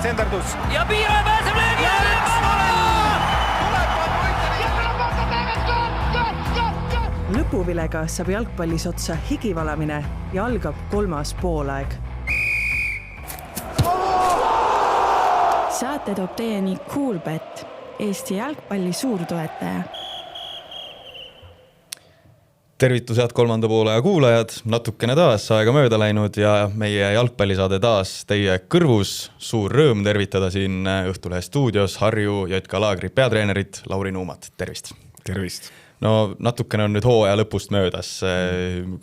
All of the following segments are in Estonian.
Senderdus. Ja Piiraja pääseb löögi ja lõpuvilega saab jalgpallis otsa higivalamine ja algab 3. poolaeg. Saate toob teieni Coolbet, Eesti jalgpalli suurtoetaja. Tervitus head 3. poolaja kuulajad, natukene taas aega mööda läinud ja meie jalgpallisaade taas teie kõrvus. Suur rõõm tervitada siin Õhtulehe stuudios Harju JK Laagri peatreenerit Lauri Nuumat. Tervist! Tervist! No natukene on nüüd hooaja lõpust möödas.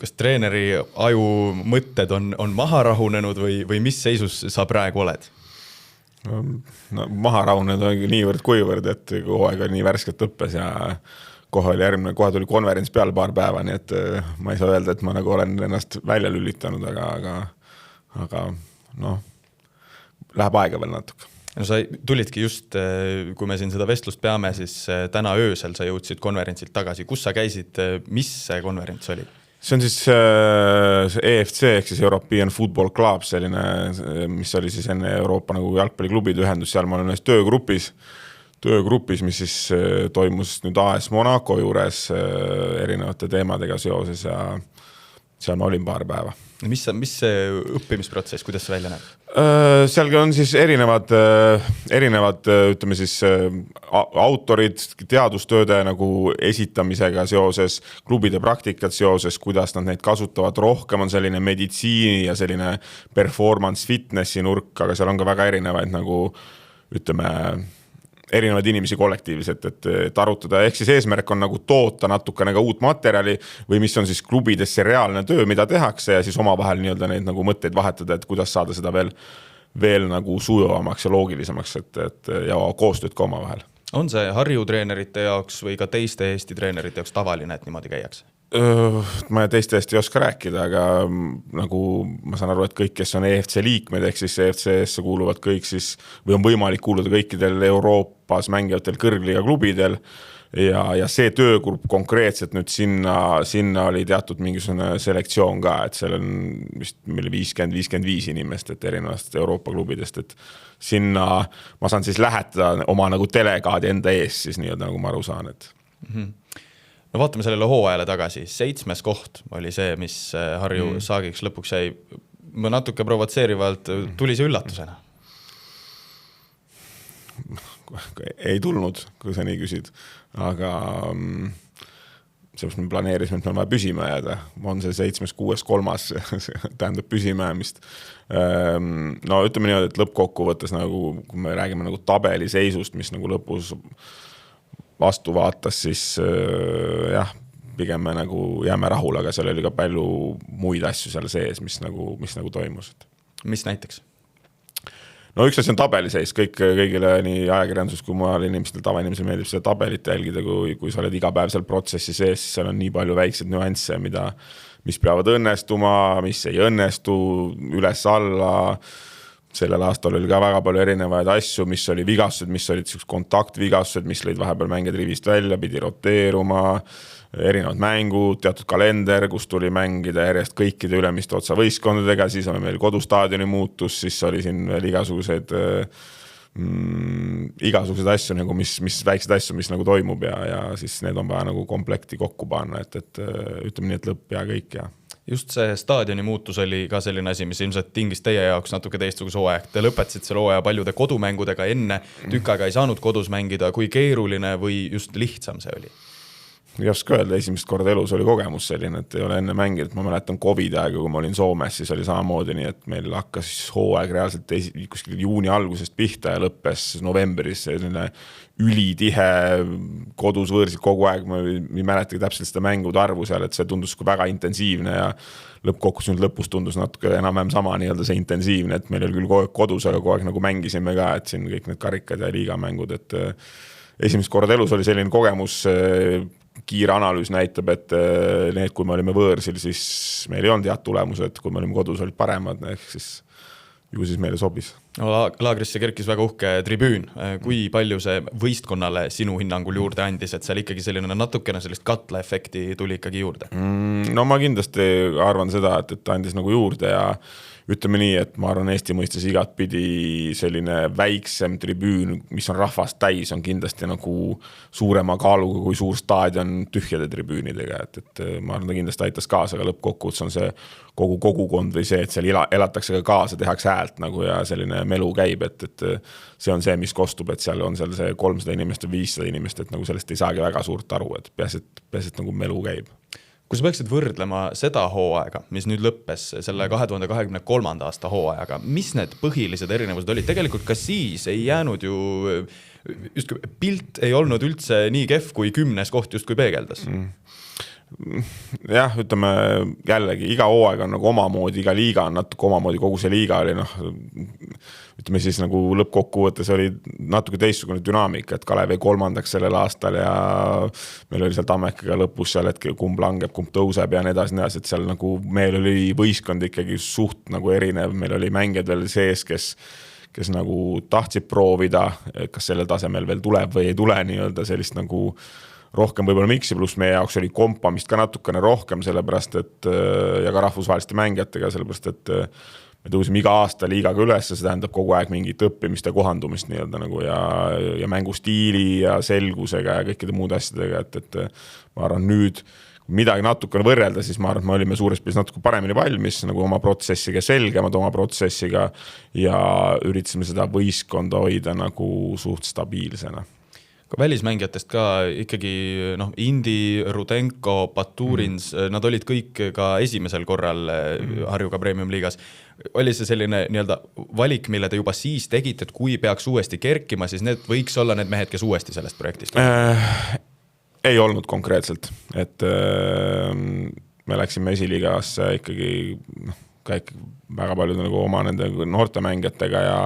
Kas treeneri aju mõtted on maha rahunenud või mis seisus sa praegu oled? No, maha rahunenud on niivõrd kuivõrd, et hooaega nii värskelt õppes ja kohe tuli konverents peal paar päeva, nii et ma ei saa öelda, et ma nagu olen ennast välja lülitanud, aga noh, läheb aega veel natuke. No sa tulidki just, kui me siin seda vestlust peame, siis täna öösel sa jõudsid konverentsilt tagasi. Kus sa käisid, mis see konverents oli? See on siis EFC ehk siis European Football Club, selline, mis oli siis enne Euroopa nagu jalgpalliklubide ühendus, seal ma olen ühes töögrupis, mis siis toimus nüüd AS Monaco juures erinevate teemadega seoses ja seal ma olin paar päeva. Mis see õppimisprotsess, kuidas see välja näeb? Sealgi on siis erinevad ütleme siis autorid teadustööde nagu esitamisega seoses, klubide praktikat seoses, kuidas nad neid kasutavad. Rohkem on selline meditsiini ja selline performance fitnessi nurk, aga seal on ka väga erinevaid nagu ütleme erinevaid inimesi kollektiivselt, et arutada. Ehk siis eesmärk on nagu toota natukene ka uut materjali või mis on siis klubidesse reaalne töö, mida tehakse ja siis omavahel nii-öelda neid nagu mõtteid vahetada, et kuidas saada seda veel nagu sujuvamaks ja loogilisemaks, ja koostööd ka omavahel. On see Harju treenerite jaoks või ka teiste Eesti treenerite jaoks tavaline, et niimoodi käiakse? Ma teiste eest ei oska rääkida, aga nagu ma saan aru, et kõik, kes on EFC liikmed, ehk siis EFC-sse kuuluvad kõik siis, või on võimalik kuuluda kõikidel Euroopas mängijatel kõrgliga klubidel ja see töögrupp konkreetselt nüüd sinna oli teatud mingisugune selektsioon ka, et seal on vist 50-55 inimest, et erinevast Euroopa klubidest, et sinna ma saan siis lähetada oma nagu delegaadi enda ees siis nii, nagu ma aru saan, et No vaatame sellele hooajale tagasi. 7. koht oli see, mis Harju saagiks lõpuks jäi. Ma natuke provotseerivalt tuli see üllatusena. Ei tulnud, kui sa nii küsid. Aga me planeerisime, et me vaja püsima jääda. On see 7., 6., 3. tähendab püsima jäämist. No ütleme nii, et lõppkokkuvõttes, nagu, kui me räägime nagu tabeli seisust, mis nagu lõpus vastu vaatas, siis jah, pigem me nagu jääme rahul, aga seal oli ka palju muid asju seal sees, mis nagu toimus. Mis näiteks? No üks asi on tabeliseis, kõigile nii ajakirjandus kui mujal inimestel, tavainimesel meeldib seda tabelit jälgida, kui sa oled iga päev seal protsessi sees, siis seal on nii palju väikseid nüansse, mis peavad õnnestuma, mis ei õnnestu, üles-alla. Sellel aastal oli ka väga palju erinevaid asju, mis oli vigastused, mis olid kontaktvigastused, mis lõid vahepeal mängid rivist välja, pidi roteeruma, erinevad mängud, teatud kalender, kus tuli mängida järjest kõikide ülemiste otsa võistkondadega, siis oli meil kodustaadioni muutus, siis oli siin veel igasuguseid asju, nagu mis väiksed asju, mis nagu toimub ja siis need on vaja nagu komplekti kokku panna, et ütleme nii, et lõpp ja kõik ja Just see staadioni muutus oli ka selline asi, mis ilmselt tingis teie jaoks natuke teistsuguse hooaeg. Te lõpetasid selle hooaja paljude kodumängudega enne, tükk aega ei saanud kodus mängida, kui keeruline või just lihtsam see oli? Ei oska öelda, esimest korda elus oli kogemus selline, et ei ole enne mänginud. Ma mäletan COVID aega, kui ma olin Soomes, siis oli samamoodi nii, et meil hakkas hooaeg reaalselt kuskil juuni algusest pihta ja lõppes novembris selline ülitihe kodus võõrsid kogu aeg. Ma ei mäletagi täpselt seda mängude arvu seal, et see tundus väga intensiivne ja lõppkokkus nüüd lõpus tundus natuke enam-vähem sama nii-öelda see intensiivne, et meil oli küll kogu aeg kodus, aga kogu aeg nagu mängisime ka, et siin kõik need karikad ja liigamängud, et esimest korda elus oli selline kogemus. Kiire analüüs näitab, et kui me olime võõrsil, siis meil ei olnud head tulemused, kui me olime kodus, olid paremad, ehk siis ju siis meile sobis. Laagrisse kerkis väga uhke tribüün. Kui palju see võistkonnale sinu hinnangul juurde andis, et seal ikkagi selline natukene sellist katlaefekti tuli ikkagi juurde? No ma kindlasti arvan seda, et andis nagu juurde ja ütleme nii, et ma arvan Eesti mõistes igat pidi selline väiksem tribüün, mis on rahvast täis, on kindlasti nagu suurema kaaluga kui suur staadion tühjade tribüünidega, et ma arvan, ta kindlasti aitas kaasa, aga lõppkokkuvõttes on see kogu kogukond või see, et seal elatakse ka kaasa, tehakse häält nagu ja selline melu käib, et see on see, mis kostub, et seal on seal see 300 inimest või 500 inimest, et nagu sellest ei saagi väga suurt aru, et peaasi, et nagu melu käib. Kui sa peaksid võrdlema seda hooaega, mis nüüd lõppes selle 2023. aasta hooajaga, mis need põhilised erinevused olid? Tegelikult ka siis ei jäänud ju, just pilt ei olnud üldse nii kehv, kui 10. koht just kui peegeldas. Jah, ütleme jällegi, iga hooaeg on nagu omamoodi, iga liiga on natuke omamoodi, kogu see liiga oli ütleme siis nagu lõppkokkuvõttes oli natuke teistsugune dünaamika, et Kalev jäi 3. sellel aastal ja meil oli seal Tammekaga lõpus seal hetkel, kumb langeb, kumb tõuseb ja nii edasi, et seal nagu meil oli võistkond ikkagi suht nagu erinev, meil oli mängijad veel sees, kes nagu tahtsid proovida, kas sellel tasemel veel tuleb või ei tule nii-öelda sellist nagu rohkem võib-olla miksi, pluss meie jaoks oli kompamist ka natukene rohkem, sellepärast et ja ka rahvusvaheliste mängijatega, sellepärast et me tõusime iga aasta liigaga üles, see tähendab kogu aeg mingit õppimist ja kohandumist nii-öelda nagu ja mängustiili ja selgusega ja kõikide muude asjadega, et ma arvan nüüd midagi natukene võrrelda, siis ma arvan, et me olime suures pilis natuke paremini valmis nagu oma protsessiga, selgemad oma protsessiga ja üritasime seda võistkonda hoida nagu suht stabiilsena. Välismängijatest ka ikkagi Indi, Rudenko, Baturins, nad olid kõik ka esimesel korral Harjuga Premium liigas. Oli see selline nii-öelda valik, mille te juba siis tegite, et kui peaks uuesti kerkima, siis need võiks olla need mehed, kes uuesti sellest projektist? Ei olnud konkreetselt, et me läksime esiliigasse ikkagi väga palju nagu oma nende noorte mängijatega ja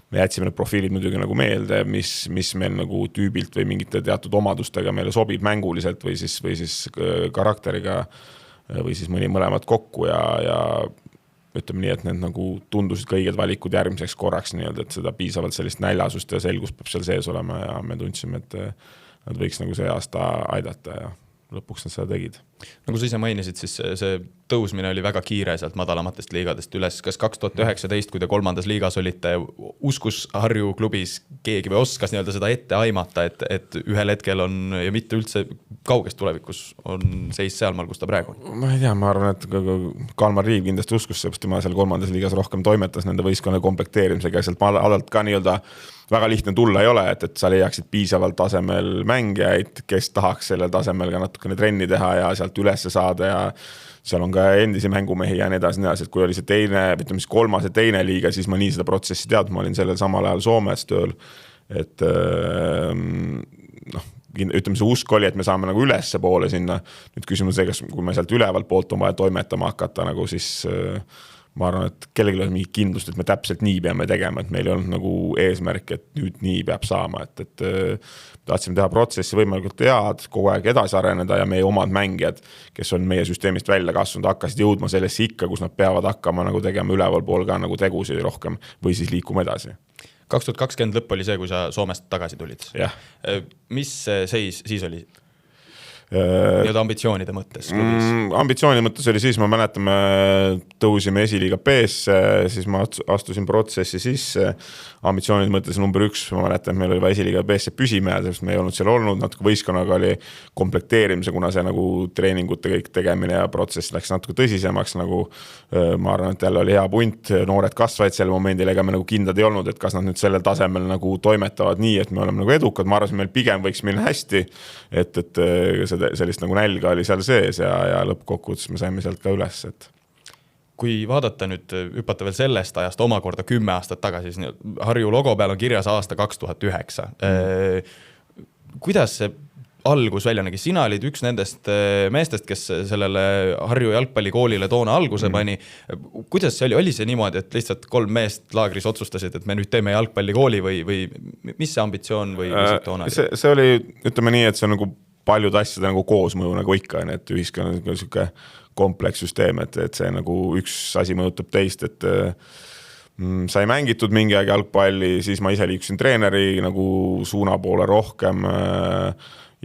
me jätsime need profiilid muidugi nagu meelde, mis meil nagu tüübilt või mingite teatud omadustega meile sobib mänguliselt või siis karakteriga või siis mõlemad kokku ja ütleme nii, et need nagu tundusid ka õiged valikud järgmiseks korraks nii-öelda, et seda piisavalt sellist näljasust ja selgust peab seal sees olema ja me tundsime, et nad võiks nagu see aasta aidata ja lõpuks nad seda tegid. Nagu sa ise mainisid, siis see tõusmine oli väga kiire sealt madalamatest liigadest üles. Kas 2019, kui te 3. liigas olite, uskus Harju klubis keegi või oskas nii-öelda seda ette aimata, et ühel hetkel on ja mitte üldse kauges tulevikus on seis sealmaal, kus ta praegu on? Ma ei tea, ma arvan, et Kalmar Riiv kindlasti uskus, sest tema seal 3. liigas rohkem toimetas nende võistkonna komplekteerimisega ja sealt madalalt ka nii-öelda väga lihtne tulla ei ole, et sa leiaksid piisavalt tasemel mängijaid, kes tahaks sellel tasemel ka natukene trenni teha ja sealt ülesse saada ja seal on ka endisi mängumehi ja nii edasi, et kui oli see teine, ütleme siis 3. ja 2. liiga, siis ma nii seda protsessi tead, ma olin sellel samal ajal Soomes tööl, et ütleme see usk oli, et me saame nagu ülesse poole sinna, nüüd küsimus see, kas kui me sealt ülevalt poolt on vaja toimetama hakata, nagu siis ma arvan, et kellelgi on mingi kindlust, et me täpselt nii peame tegema, et meil ei olnud nagu eesmärk, et nüüd nii peab saama, et tahtsime teha protsessi võimalikult head, kogu aeg edasi areneda ja meie omad mängijad, kes on meie süsteemist välja kasvanud, hakkasid jõudma sellesse ikka, kus nad peavad hakkama nagu tegema üleval pool ka nagu tegusid rohkem või siis liikuma edasi. 2020 lõpp oli see, kui sa Soomest tagasi tulid. Ja. Mis seis siis oli? Nii-öelda ambitsioonide mõttes? Ambitsiooni mõttes oli siis, ma mäletan, me tõusime esiliiga B-sse, siis ma astusin protsessi sisse. Ambitsioonide mõttes number 1, ma mäletan, meil oli esiliiga B-sse püsime, sest me ei olnud seal olnud, natuke võistkonnaga oli komplekteerimise, kuna see nagu treeningute kõik tegemine ja protsess läks natuke tõsisemaks, nagu ma arvan, et jälle oli hea punt, noored kasvaid sel momendil, ega me nagu kindlad ei olnud, et kas nad nüüd sellel tasemel nagu toimetavad nii, et me oleme nagu edukad, ma arvasin, meil pigem võiks minna hästi, et sellist nagu nälga oli seal sees ja lõppkokkuvõttes me saime sealt ka üles. Kui vaadata nüüd, hüpata veel sellest ajast omakorda 10 aastat tagasi, siis Harju logo peal on kirjas aasta 2009. Kuidas see algus välja nägi? Sina olid üks nendest meestest, kes sellele Harju jalgpallikoolile toona alguse pani. Kuidas see oli? Oli see niimoodi, et lihtsalt 3 meest laagris otsustasid, et me nüüd teeme jalgpallikooli või mis see ambitsioon või toona oli? See oli, ütleme nii, et see on nagu paljud asjad nagu koosmõju nagu ikka, et ühiskonna on niisugune komplekssüsteem, et see nagu üks asi mõjutab teist, et sai mängitud mingi aeg jalgpalli, siis ma ise liikusin treeneri nagu suuna poole rohkem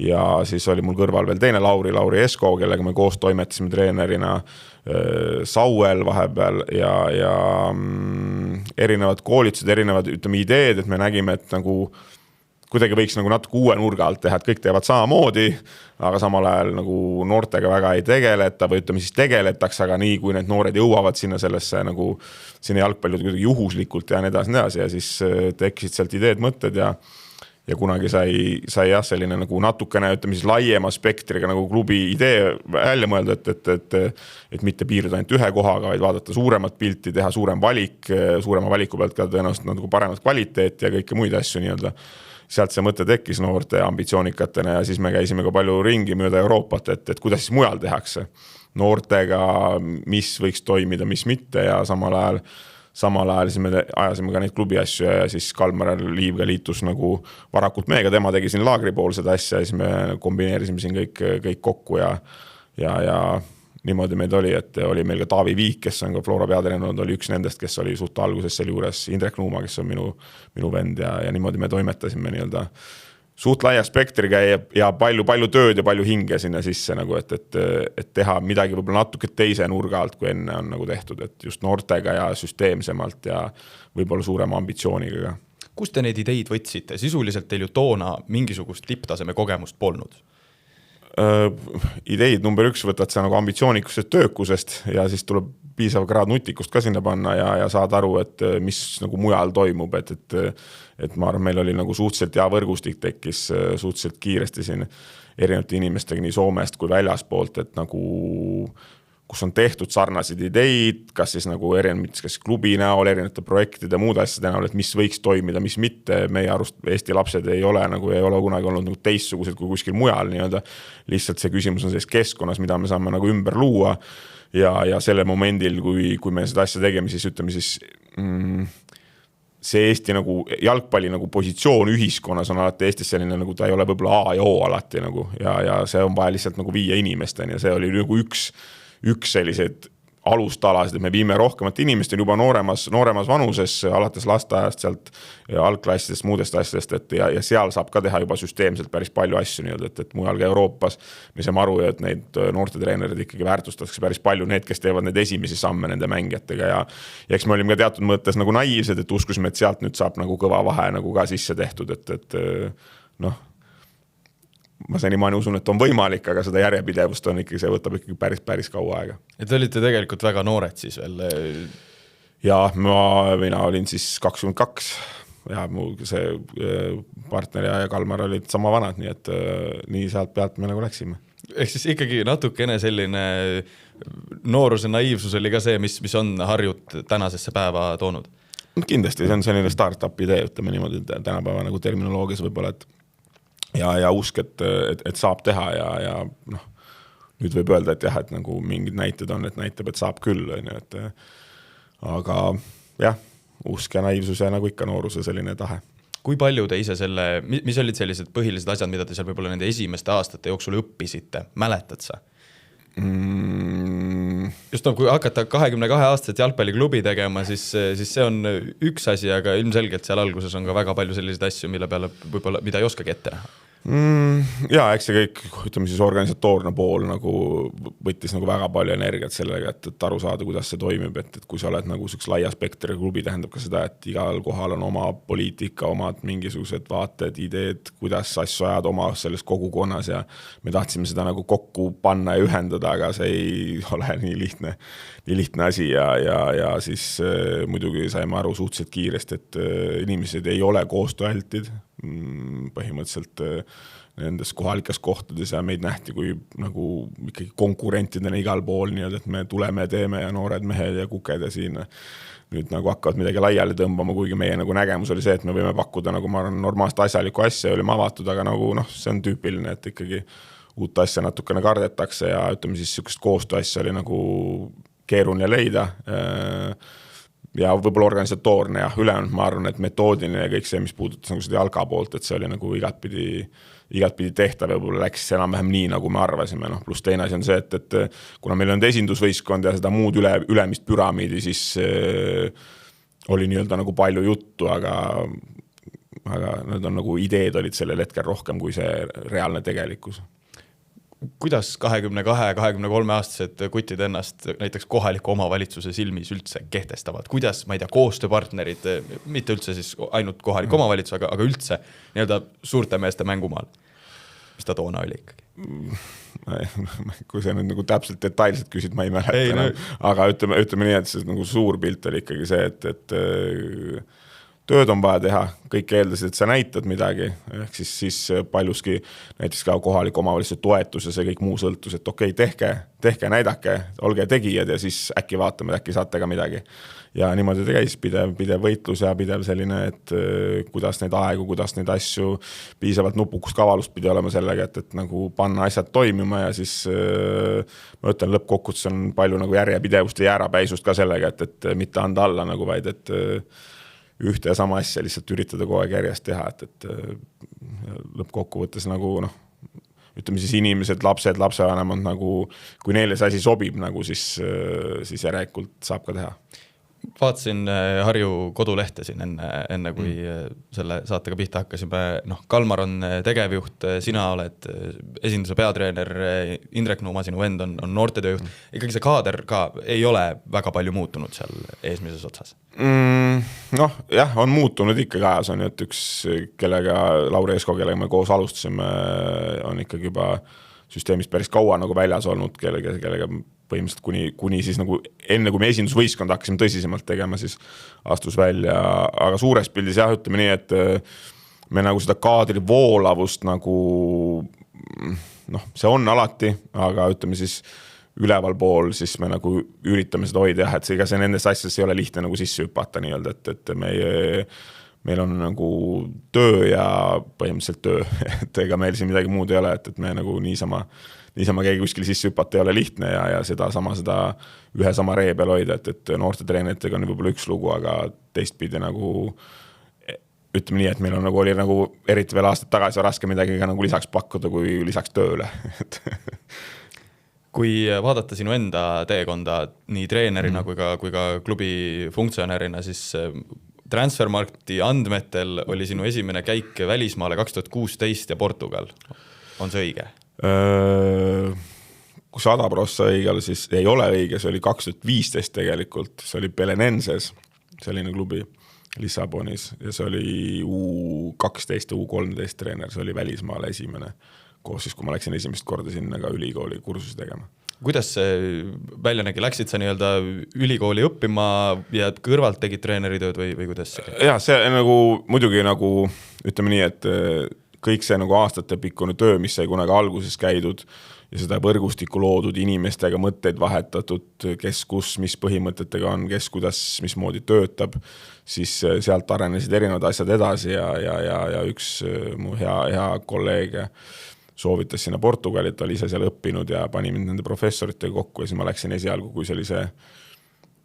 ja siis oli mul kõrval veel teine Lauri Esko, kellega me koos toimetasime treenerina Sauel vahepeal ja erinevad koolitused, erinevad ideed, et me nägime, et nagu kuidagi võiks nagu natuke uue nurga alt teha, et kõik teevad samamoodi, aga samal ajal nagu noortega väga ei tegeleta või ütleme siis tegeletakse, aga nii kui need noored jõuavad sinna sellesse nagu sinna jalgpalli kuidagi juhuslikult ja nii edasi ja siis tekkisid sealt ideed, mõtted ja kunagi sai jah selline nagu natukene ütleme siis laiema spektriga nagu klubi idee välja mõelda, et mitte piirduda ainult ühe kohaga, vaid vaadata suuremat pilti, teha suurema valiku pealt ka tõenäoliselt nagu paremat kvaliteeti ja kõike muid asju nii-öelda. Sealt see mõte tekkis noorte ambitsioonikatena ja siis me käisime ka palju ringi mööda Euroopat, et kuidas siis mujal tehakse noortega, mis võiks toimida, mis mitte ja samal ajal siis me ajasime ka neid klubi asju ja siis Kalmar Liivga liitus nagu varakult meiega, tema tegi siin laagri pool seda asja ja siis me kombineerisime siin kõik kokku ja niimoodi meid oli, et oli meil ka Taavi Viik, kes on ka Flora peatreener, oli üks nendest, kes oli suht alguses selle juures, Indrek Nuuma, kes on minu vend ja niimoodi me toimetasime nii-öelda suht laia spektriga ja palju tööd ja palju hinge sinna sisse, nagu, et teha midagi võib-olla natuke teise nurga alt, kui enne on nagu tehtud, et just noortega ja süsteemsemalt ja võib-olla suurema ambitsiooniga. Kust te neid ideid võtsite? Sisuliselt teil ju toona mingisugust tipptaseme kogemust polnud. Ideid number 1 võtad sa nagu ambitsioonikusest töökusest ja siis tuleb piisav kraad nutikust ka sinna panna ja saad aru, et mis nagu mujal toimub, et ma arvan, meil oli nagu suhteliselt hea võrgustik tekkis suhteliselt kiiresti siin erinevate inimestega nii Soomest kui väljaspoolt, et nagu kus on tehtud sarnaseid ideid, kas siis nagu kas klubi näol, erinevate projektide, muud asjade näol, et mis võiks toimida, mis mitte. Meie arust Eesti lapsed ei ole kunagi olnud nagu teistsugused kui kuskil mujal nii-öelda. Lihtsalt see küsimus on selles keskkonnas, mida me saame nagu ümber luua ja selle momendil, kui me seda asja tegeme, siis ütleme siis see Eesti nagu jalgpalli nagu positsioon ühiskonnas on alati Eestis selline, nagu ta ei ole võib-olla A ja O alati nagu ja see on vaja lihtsalt nagu viia inimesteni ja see oli nagu üks sellised alustalasid, et me viime rohkemat inimest juba nooremas vanuses, alates lasteajast, sealt algklassidest, muudest asjadest, ja seal saab ka teha juba süsteemselt päris palju asju, nii-öelda, et mujal ka Euroopas me saame aru, et neid noortetreenerid ikkagi väärtustatakse päris palju, need, kes teevad need esimesi samme nende mängijatega ja eks me olime ka teatud mõttes nagu naiivsed, et uskusime, et sealt nüüd saab nagu kõva vahe nagu ka sisse tehtud, et noh, ma senimaani usun, et on võimalik, aga seda järjepidevust on ikkagi, see võtab ikkagi päris kaua aega. Ja te olite tegelikult väga noored siis veel? Ja mina olin siis 22 ja mu see partner ja Kalmar olid sama vanad, nii et nii sealt pealt me nagu läksime. Ehk siis ikkagi natukene selline nooruse naiivsus oli ka see, mis on Harjut tänasesse päeva toonud? Kindlasti, see on selline start-up idee, ütleme niimoodi tänapäeva nagu terminoloogias võib-olla, et ja usk, et saab teha ja noh, nüüd võib öelda, et jah, et nagu mingid näited on, et näitab, et saab küll, aga jah, usk ja naiivsus ja nagu ikka nooruse selline tahe. Kui palju te ise mis olid sellised põhilised asjad, mida te seal võib-olla nende esimeste aastate jooksul õppisite, mäletad sa? Just kui hakata 22-aastaselt jalgpalliklubi tegema, siis see on üks asi, aga ilmselgelt seal alguses on ka väga palju selliseid asju, mille peale võib-olla, mida ei oskagi ette näha. Ja eks see kõik, ütleme siis organisatoorne pool nagu võttis nagu väga palju energiat sellega, et aru saada, kuidas see toimib, et kui sa oled nagu üks laia spektri klubi, tähendab ka seda, et igal kohal on oma poliitika, omad mingisugused vaated, ideed, kuidas asju ajad oma selles kogukonnas ja me tahtsime seda nagu kokku panna ja ühendada, aga see ei ole nii lihtne asi ja siis muidugi saime aru suhteliselt kiiresti, et inimesed ei ole koostööaltid põhimõtteliselt nendes kohalikes kohtades ja meid nähti kui nagu ikkagi konkurentidena igal pool, nii et me tuleme ja teeme ja noored mehed ja kuked ja siin nüüd nagu hakkavad midagi laiali tõmbama, kuigi meie nagu nägemus oli see, et me võime pakkuda nagu ma arvan normaalselt asjalikku asja ja olime avatud, aga nagu noh, see on tüüpiline, et ikkagi uut asja natukene kardetakse ja ütleme siis sellist koostööasja oli nagu keeruline leida ja võib-olla organisatoorne ja ülejäänud ma arvan, et metoodiline ja kõik see, mis puudutas nagu seda jalga poolt, et see oli nagu igatpidi tehtav ja võib-olla läks enam-vähem nii, nagu me arvasime. No, pluss teine asi on see, et kuna meil on esindusvõistkond ja seda muud ülemist püramiidi, siis oli nii-öelda nagu palju juttu, aga need on nagu ideed olid sellel hetkel rohkem kui see reaalne tegelikkus. Kuidas 22-23 aastased kutid ennast näiteks kohaliku omavalitsuse silmis üldse kehtestavad? Kuidas, ma ei tea, koostööpartnerid, mitte üldse siis ainult kohalik omavalitsus, aga üldse nii-öelda suurte meeste mängumaal? Mis ta toona oli ikkagi? Kui sa nüüd nagu täpselt detailselt küsid, ma ei mäleta. Aga ütleme nii, et see nagu suur pilt oli ikkagi see, et tööd on vaja teha, kõik eeldasid, et sa näitad midagi, ehk siis paljuski näiteks ka kohalik omavalitsuse toetuses ja kõik muu sõltus, et okei, tehke, näidake, olge tegijad ja siis äkki vaatame, äkki saate ka midagi. Ja niimoodi ta käis pidev võitlus ja pidev selline, et kuidas neid aegu, kuidas neid asju, piisavalt nupukust kavalust pidi olema sellega, et nagu panna asjad toimima ja siis ma ütlen, lõppkokkutes on palju nagu järjepidevust ja jäärapäisust ka sellega, et mitte anda alla nagu vaid, et ühte ja sama asja lihtsalt üritada kogu aeg järjest teha, et lõppkokkuvõttes nagu ütleme siis inimesed, lapsevanemad nagu, kui neile see asi sobib, nagu siis järelikult saab ka teha. Vaatasin Harju kodulehte siin enne kui selle saatega pihta hakkasime. Kalmar on tegevjuht, sina oled esinduse peatreener, Indrek Nuuma, sinu vend on noortetööjuht. Ikkagi see kaader ka ei ole väga palju muutunud seal eesmises otsas? Jah, on muutunud ikkagi ajas, on ju, et üks kellega, Lauri Esko, kellega me koos alustasime, on ikkagi juba süsteemist päris kaua nagu väljas olnud, kellega põhimõtteliselt kuni siis nagu enne, kui me esindusvõistkond hakkasime tõsisemalt tegema, siis astus välja, aga suures pildis jah, ütleme nii, et me nagu seda kaadri voolavust nagu, see on alati, aga ütleme siis üleval pool, siis me nagu üritame seda hoida jah, et see nendest asjadest ei ole lihtne nagu sisse hüpata nii-öelda, et meil on nagu töö ja põhimõtteliselt töö, et ega meil siin midagi muud ei ole, et me nagu niisama keegi kuskil sisse hüpata ei ole lihtne ja seda ühe sama ree peal hoida, et noorte treeneritega on võib-olla üks lugu, aga teistpidi nagu ütleme nii, et meil on nagu oli nagu eriti veel aastad tagasi raske midagi ka nagu lisaks pakkuda kui lisaks tööle. Kui vaadata sinu enda teekonda nii treenerina kui ka klubi funktsionärina, siis Transfermarkti andmetel oli sinu esimene käik välismaale 2016 ja Portugal. On see õige? Kui 100% õigel, siis ei ole õige, see oli 2015 tegelikult, see oli Belenenses, selline klubi Lissabonis ja see oli U12 ja U13 treener, see oli välismaale esimene koos siis, kui ma läksin esimest korda sinna ka ülikooli kursusi tegema. Kuidas see välja nägi? Läksid sa nii-öelda ülikooli õppima ja kõrvalt tegid treeneritööd või kuidas? Jah, see nagu muidugi nagu ütleme nii, et kõik see nagu aastate pikkune töö, mis sai kunagi alguses käidud ja seda võrgustikku loodud inimestega mõtteid vahetatud, kes kus, mis põhimõtetega on, kes kuidas, mismoodi töötab, siis sealt arenesid erinevad asjad edasi ja üks mu hea kolleeg soovitas sinna Portugali, et oli ise seal õppinud ja pani mind nende professoritega kokku ja siis ma läksin esialgu, kui see oli see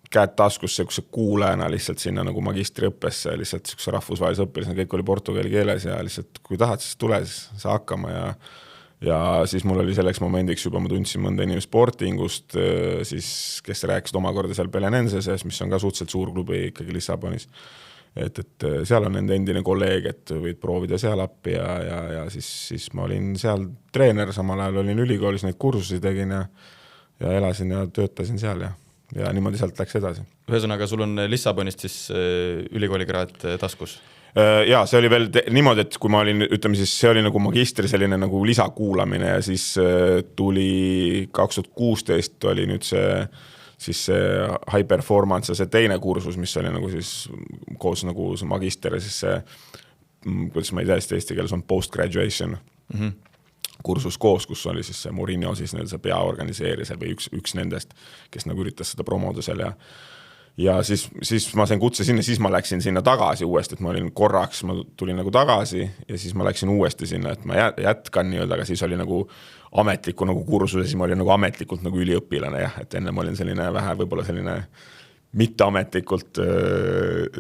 käed taskusse, kus see kuulajana lihtsalt sinna nagu magistriõppesse, lihtsalt see rahvusvahelise õppilisena, kõik oli portugali keeles ja lihtsalt kui tahad, siis tule, siis saa hakkama ja siis mul oli selleks momendiks juba, ma tundsin mõnda inimest sportingust, siis kes rääkisid omakorda seal Belenenses, mis on ka suhteliselt suur klubi ikkagi Lissabonis, et seal on nende endine kolleeg, et võid proovida seal appi ja siis ma olin seal treener, samal ajal olin ülikoolis, neid kursusi tegin ja elasin ja töötasin seal ja niimoodi sealt läks edasi. Ühesõnaga, sul on Lissabonist siis ülikoolikraad taskus? Ja see oli veel niimoodi, et kui ma olin, ütleme siis, see oli nagu magistri selline nagu lisakuulamine ja siis tuli 2016 oli nüüd see high performance ja see teine kursus, mis oli nagu siis koos nagu see magister ja siis see, kuidas ma ei tea, eesti keeles on post-graduation kursus koos, kus oli siis see Mourinho siis see peaorganiseerija või üks nendest, kes nagu üritas seda promoda seal ja siis ma sain kutse sinna, siis ma läksin sinna tagasi uuesti, et ma olin korraks, ma tulin nagu tagasi ja siis ma läksin uuesti sinna, et ma jätkan nii-öelda, aga siis oli nagu ametliku nagu kursuse, siis ma olin nagu ametlikult nagu üliõpilane jah, et enne ma olin selline vähe võib-olla selline mitteametlikult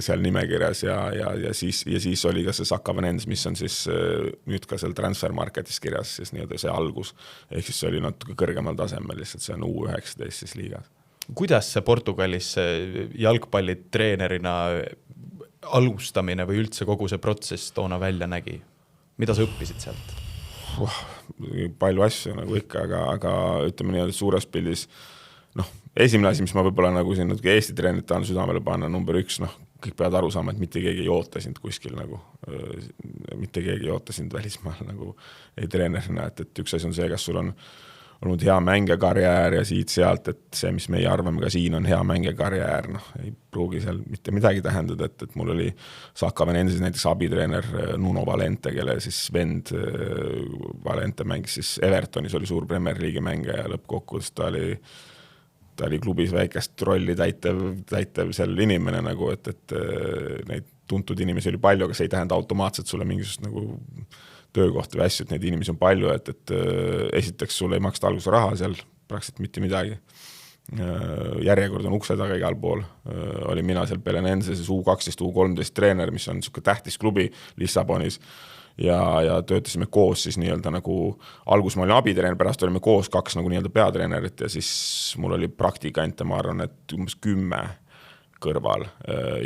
seal nimekirjas ja siis oli ka see Sakavanens, mis on siis nüüd ka seal Transfermarketis kirjas, siis nii-öelda see algus, ehk siis see oli natuke kõrgemal tasemel, lihtsalt see on U19 siis liigas. kuidas see Portugalis jalgpallitreenerina alustamine või üldse kogu see protsess toona välja nägi? Mida sa õppisid sealt? Palju asju nagu ikka, aga ütleme nii, et suures pildis esimene asi, mis ma võib-olla nagu siin Eesti treenerit tahan südamele panna, number 1, kõik peavad aru saama, et mitte keegi ei oota sind kuskil nagu, mitte keegi ei oota sind välismaal nagu ei treenerina, et üks asi on see, kas sul on olnud hea mängekarjäär ja siit-sealt, et see, mis meie arvame ka siin on hea mängekarjäär, ei pruugi seal mitte midagi tähendada, et mul oli Saka Venenses näiteks abitreener Nuno Valente, kelle siis vend Valente mängis siis Evertonis, oli suur Premier League'i mängija ja lõppkokkuvõttes ta oli klubis väikest rolli täitev seal inimene nagu, et neid tuntud inimesi oli palju, aga see ei tähenda automaatselt sulle mingisugust nagu töökohti või asju, et neid inimesi on palju, et esiteks sulle ei maksta alguse raha seal, praktiliselt mitte midagi. Järjekord on ukse taga igal pool. Oli mina seal Belenenses U12, U13 treener, mis on niisugune tähtis klubi Lissabonis ja töötasime koos siis nii-öelda nagu algus ma olin abitreener, pärast olime koos 2 nagu nii-öelda peatreenerit ja siis mul oli praktikante, ma arvan, et umbes 10 kõrval.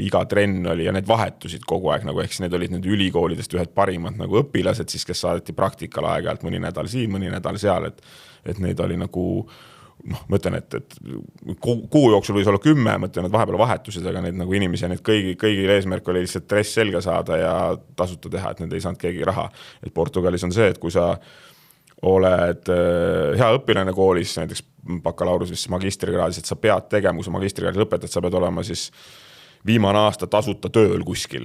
Iga trenn oli ja need vahetusid kogu aeg, nagu eks need olid need ülikoolidest ühed parimad nagu õpilased, siis kes saadeti praktikal aeg-ajalt mõni nädal siin, mõni nädal seal, et neid oli nagu, ma ütlen, et kuu jooksul võis olla 10, ma ütlen, et vahepeal vahetusid, aga neid nagu inimesi ja need kõigil eesmärk oli lihtsalt dress selga saada ja tasuta teha, et need ei saanud keegi raha. Et Portugalis on see, et kui sa oled hea õpilane koolis, näiteks bakalaureus magistrikraadis, et sa pead tegema, kui sa magistrikraadis lõpetad, sa pead olema siis viimane aasta tasuta tööl kuskil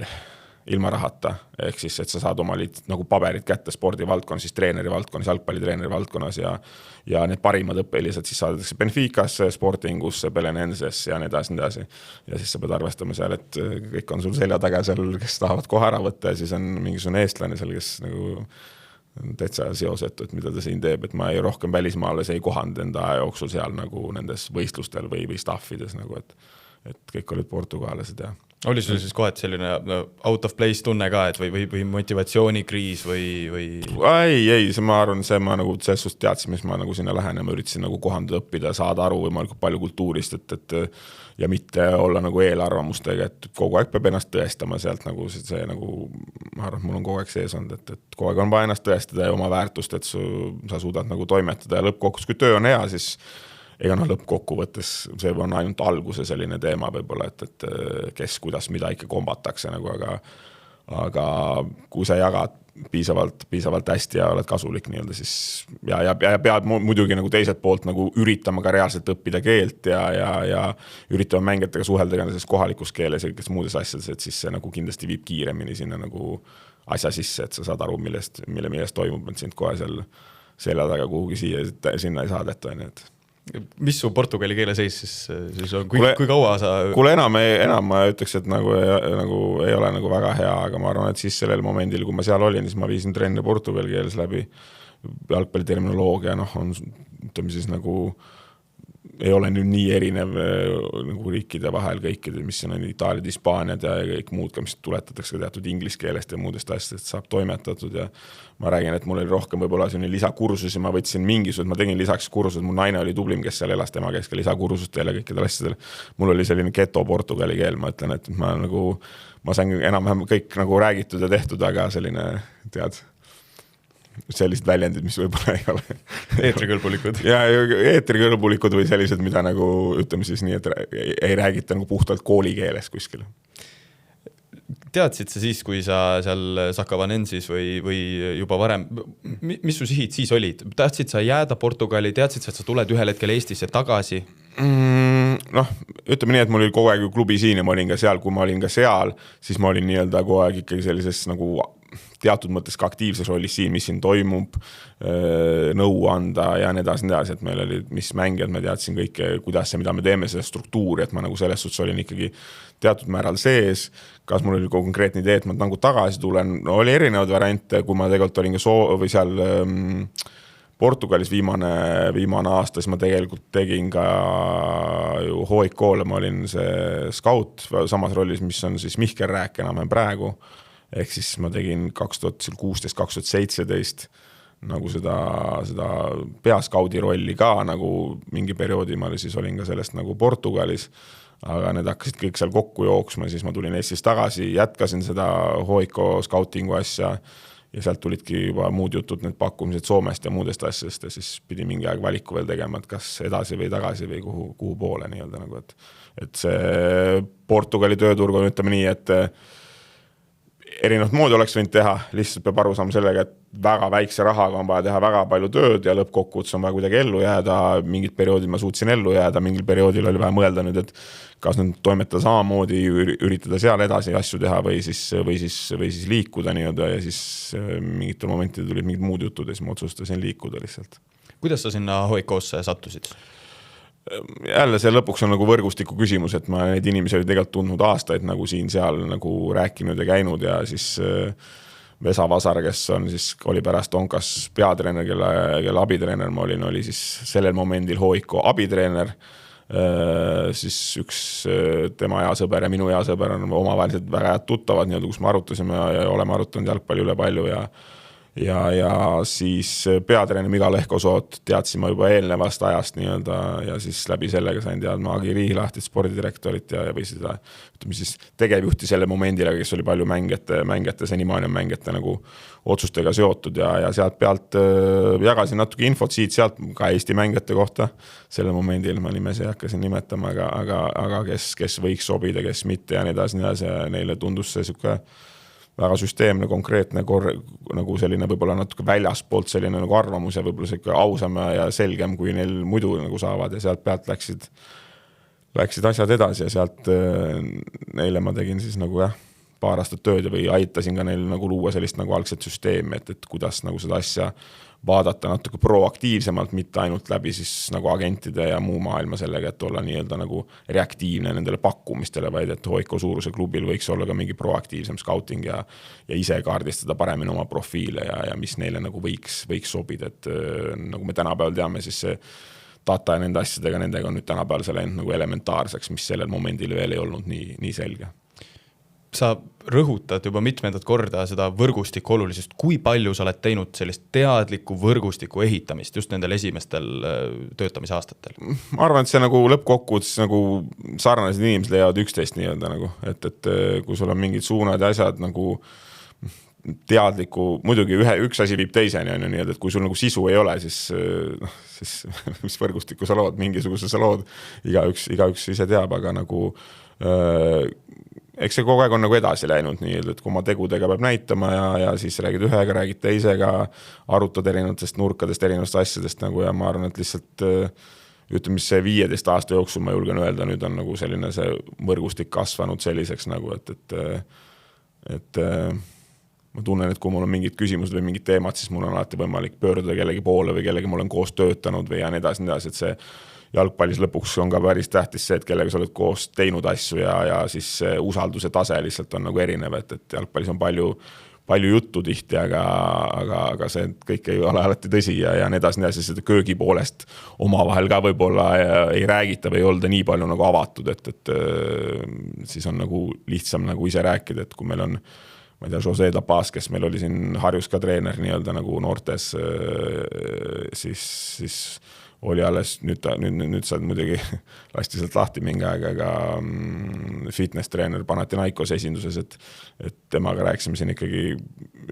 ilma rahata, ehk siis, et sa saad oma nagu paberid kätte spordivaldkonnas, siis treeneri valdkonnas, jalgpallitreeneri valdkonnas ja need parimad õpilised siis saadatakse Benficasse, Sportingusse, Belenensesse ja nii edasi. Ja siis sa pead arvestama seal, et kõik on sul selja taga seal, kes tahavad kohe ära võtta ja siis on mingisugune eestlane seal, kes nagu täitsa seosetu, et mida ta siin teeb, et ma ei rohkem välismaales ei kohanud enda aja jooksul seal nagu nendes võistlustel või staffides nagu, et kõik olid portugalased ja oli sul siis kohati selline out of place tunne ka, et või motivatsioonikriis või? Ei, see ma arvan, see ma nagu sellest teadsin, mis ma nagu sinna lähen ja ma üritasin nagu kohandada õppida, saada aru võimalikult palju kultuurist, et ja mitte olla nagu eelarvamustega, et kogu aeg peab ennast tõestama sealt nagu see nagu, ma arvan, mul on kogu aeg sees olnud, et kogu aeg on vaja ennast tõestada ja oma väärtust, et sa suudad nagu toimetada ja lõppkokkuvõttes, kui töö on hea, siis ega lõppkokkuvõttes see on ainult alguse selline teema võib-olla, et kes, kuidas, mida ikka kombatakse nagu, aga kui sa jagad piisavalt hästi ja oled kasulik nii-öelda, siis ja pead muidugi nagu teiselt poolt nagu üritama ka reaalselt õppida keelt ja üritama mängijatega suhelda selles kohalikus keeles ja kõiges muudes asjades, et siis see nagu kindlasti viib kiiremini sinna nagu asja sisse, et sa saad aru, millest toimub, et sind kohe seal selja taga kuhugi sinna ei saadeta, et mis su portugali keele seis siis on? Kui kaua sa... Kuule enam ma ütleks, et nagu ei ole nagu väga hea, aga ma arvan, et siis sellel momendil, kui ma seal olin, siis ma viisin trenne portugali keeles läbi jalgpalliterminoloogia, on ütleme siis nagu ei ole nüüd nii erinev nagu riikide vahel kõikide, mis on Itaaliad, Hispaaniad ja kõik muud, mis tuletatakse teatud inglise keelest ja muudest asjadest saab toimetatud ja ma räägin, et mul oli rohkem võib-olla lisakursusi, ma võtsin mingisugused, ma tegin lisaks kursused, mu naine oli tublim, kes seal elas, tema käis ka lisakursustele ja kõikidel asjadel. Mul oli selline geto portugali keel, ma ütlen, et ma sain enam-vähem kõik nagu räägitud ja tehtud, aga selline, tead, sellised väljendid, mis võib-olla ei ole eetrikõlbulikud. Ja eetrikõlbulikud või sellised, mida nagu ütleme siis nii, et ei räägita nagu puhtalt koolikeeles kuskil. Teadsid sa siis, kui sa seal Sakavanensis või juba varem, mis su sihid siis olid? Tahtsid sa jääda Portugali, teadsid sa, et sa tuled ühel hetkel Eestisse tagasi? Ütleme nii, et mul oli kogu aeg klubi siin ja ma olin ka seal, kui ma olin ka seal, siis ma olin nii-öelda kogu aeg ikkagi sellises nagu teatud mõttes ka aktiivses rollis siin, mis siin toimub, nõu anda ja nii edasi, et meil oli, mis mängijad, ma teadsin kõike, kuidas ja mida me teeme, selle struktuuri, et ma nagu selles suhtes olin ikkagi teatud määral sees, kas mul oli konkreetne idee, et ma nagu tagasi tulen, oli erinevad variante, kui ma tegelikult olin ka või seal Portugalis viimane aasta, siis ma tegelikult tegin ka HIK-le, ma olin see scout samas rollis, mis on siis Mihkel Rääk enam praegu, ehk siis ma tegin 2016-2017 nagu seda peaskaudi rolli ka nagu mingi perioodi ma siis olin ka sellest nagu Portugalis, aga need hakkasid kõik seal kokku jooksma, siis ma tulin Eestis tagasi, jätkasin seda HOIK scoutingu asja ja sealt tulidki juba muud jutud, need pakkumised Soomest ja muudest asjadest ja siis pidi mingi aeg valiku veel tegema, et kas edasi või tagasi või kuhu poole nii-öelda nagu, et see Portugali tööturg on, ütleme nii, et erinevat moodi oleks võinud teha, lihtsalt peab aru saama sellega, et väga väikse rahaga on vaja teha väga palju tööd ja lõppkokkuvõttes on vaja kuidagi ellu jääda, mingid perioodid ma suutsin ellu jääda, mingil perioodil oli vaja mõelda nüüd, et kas nüüd toimetada samamoodi, üritada seal edasi asju teha või siis liikuda nii-öelda ja siis mingitel momentidel tulid mingid muud jutud ja siis ma otsustasin liikuda lihtsalt. Kuidas sa sinna HOIK-sse sattusid? Jälle see lõpuks on nagu võrgustiku küsimus, et ma neid inimesi oli tegelikult tundnud aastaid nagu siin-seal nagu rääkinud ja käinud ja siis Vesa Vasar, kes oli pärast Onkas peatreener, kelle abitreener ma olin, oli siis sellel momendil HOIK abitreener, siis üks tema hea sõber ja minu hea sõber on omavaheliselt väga head tuttavad, nii-öelda, kus me arutasime ja oleme arutanud jalgpalli üle palju ja siis peatreener Miga Lehkosoot teadsime juba eelnevast ajast nii-öelda ja siis läbi sellega sain teadma Agi Riihlahtit, spordidirektorit ja või seda, ütleme siis tegevjuhti selle momendile, kes oli palju mängijate, senimaani on mängijate nagu otsustega seotud ja sealt pealt jagasin natuke infot sealt ka Eesti mängijate kohta. Selle momendil ma nimesi hakkasin nimetama, aga kes võiks sobida, kes mitte ja nii edasi ja neile tundus see siuke väga süsteemne, konkreetne, nagu selline võib-olla natuke väljaspoolt selline nagu arvamus ja võib-olla selline ausam ja selgem, kui neil muidu nagu saavad ja sealt pealt läksid asjad edasi ja sealt neile ma tegin siis nagu paar aastat tööd või aitasin ka neil nagu luua sellist nagu algset süsteemi, et kuidas nagu seda asja vaadata natuke proaktiivsemalt, mitte ainult läbi siis nagu agentide ja muu maailma sellega, et olla nii-öelda nagu reaktiivne nendele pakkumistele, vaid et HOIK suuruse klubil võiks olla ka mingi proaktiivsem scouting ja ise kaardistada paremini oma profiile ja mis neile nagu võiks sobida, et nagu me tänapäeval teame, siis see data ja nende asjadega, nendega on nüüd tänapäeval see läinud nagu elementaarseks, mis sellel momendil veel ei olnud nii selge. Sa rõhutad juba mitmendat korda seda võrgustiku olulisust, kui palju sa oled teinud sellist teadlikku võrgustiku ehitamist just nendel esimestel töötamise aastatel? Ma arvan, et see nagu lõppkokkuvõttes nagu sarnased inimesed leiavad üksteist nii-öelda nagu, et kui sul on mingid suunad ja asjad nagu teadliku, muidugi üks asi viib teiseni on ju nii, et kui sul nagu sisu ei ole, siis mis võrgustiku sa lood, mingisuguse sa lood, igaüks ise teab, aga nagu eks see kogu aeg on nagu edasi läinud nii, et kui oma tegudega peab näitama ja siis räägid ühega, räägid teisega, arutad erinevatest nurkadest, erinevatest asjadest nagu ja ma arvan, et lihtsalt ütleme, see 15 aasta jooksul ma julgen öelda, nüüd on nagu selline see võrgustik kasvanud selliseks nagu, et ma tunnen, et kui mul on mingid küsimused või mingid teemad, siis mul on alati võimalik pöörduda kellegi poole või kellegi ma olen koos töötanud või ja nii edasi, et see jalgpallis lõpuks on ka päris tähtis see, et kellega sa oled koos teinud asju ja siis usalduse tase lihtsalt on nagu erinev, et jalgpallis on palju juttu tihti, aga see kõik ei ole alati tõsi ja nii edasi, seda köögi poolest omavahel ka võib-olla ei räägita või ei olda nii palju nagu avatud, et siis on nagu lihtsam nagu ise rääkida, et kui meil on ma ei tea, Jose Tapas, kes meil oli siin Harjus ka treener nii-öelda nagu noortes, siis oli alles, nüüd saad muidugi lasti sealt lahti mingi aeg, aga fitness treener Panathinaikos esinduses, et temaga rääksime siin ikkagi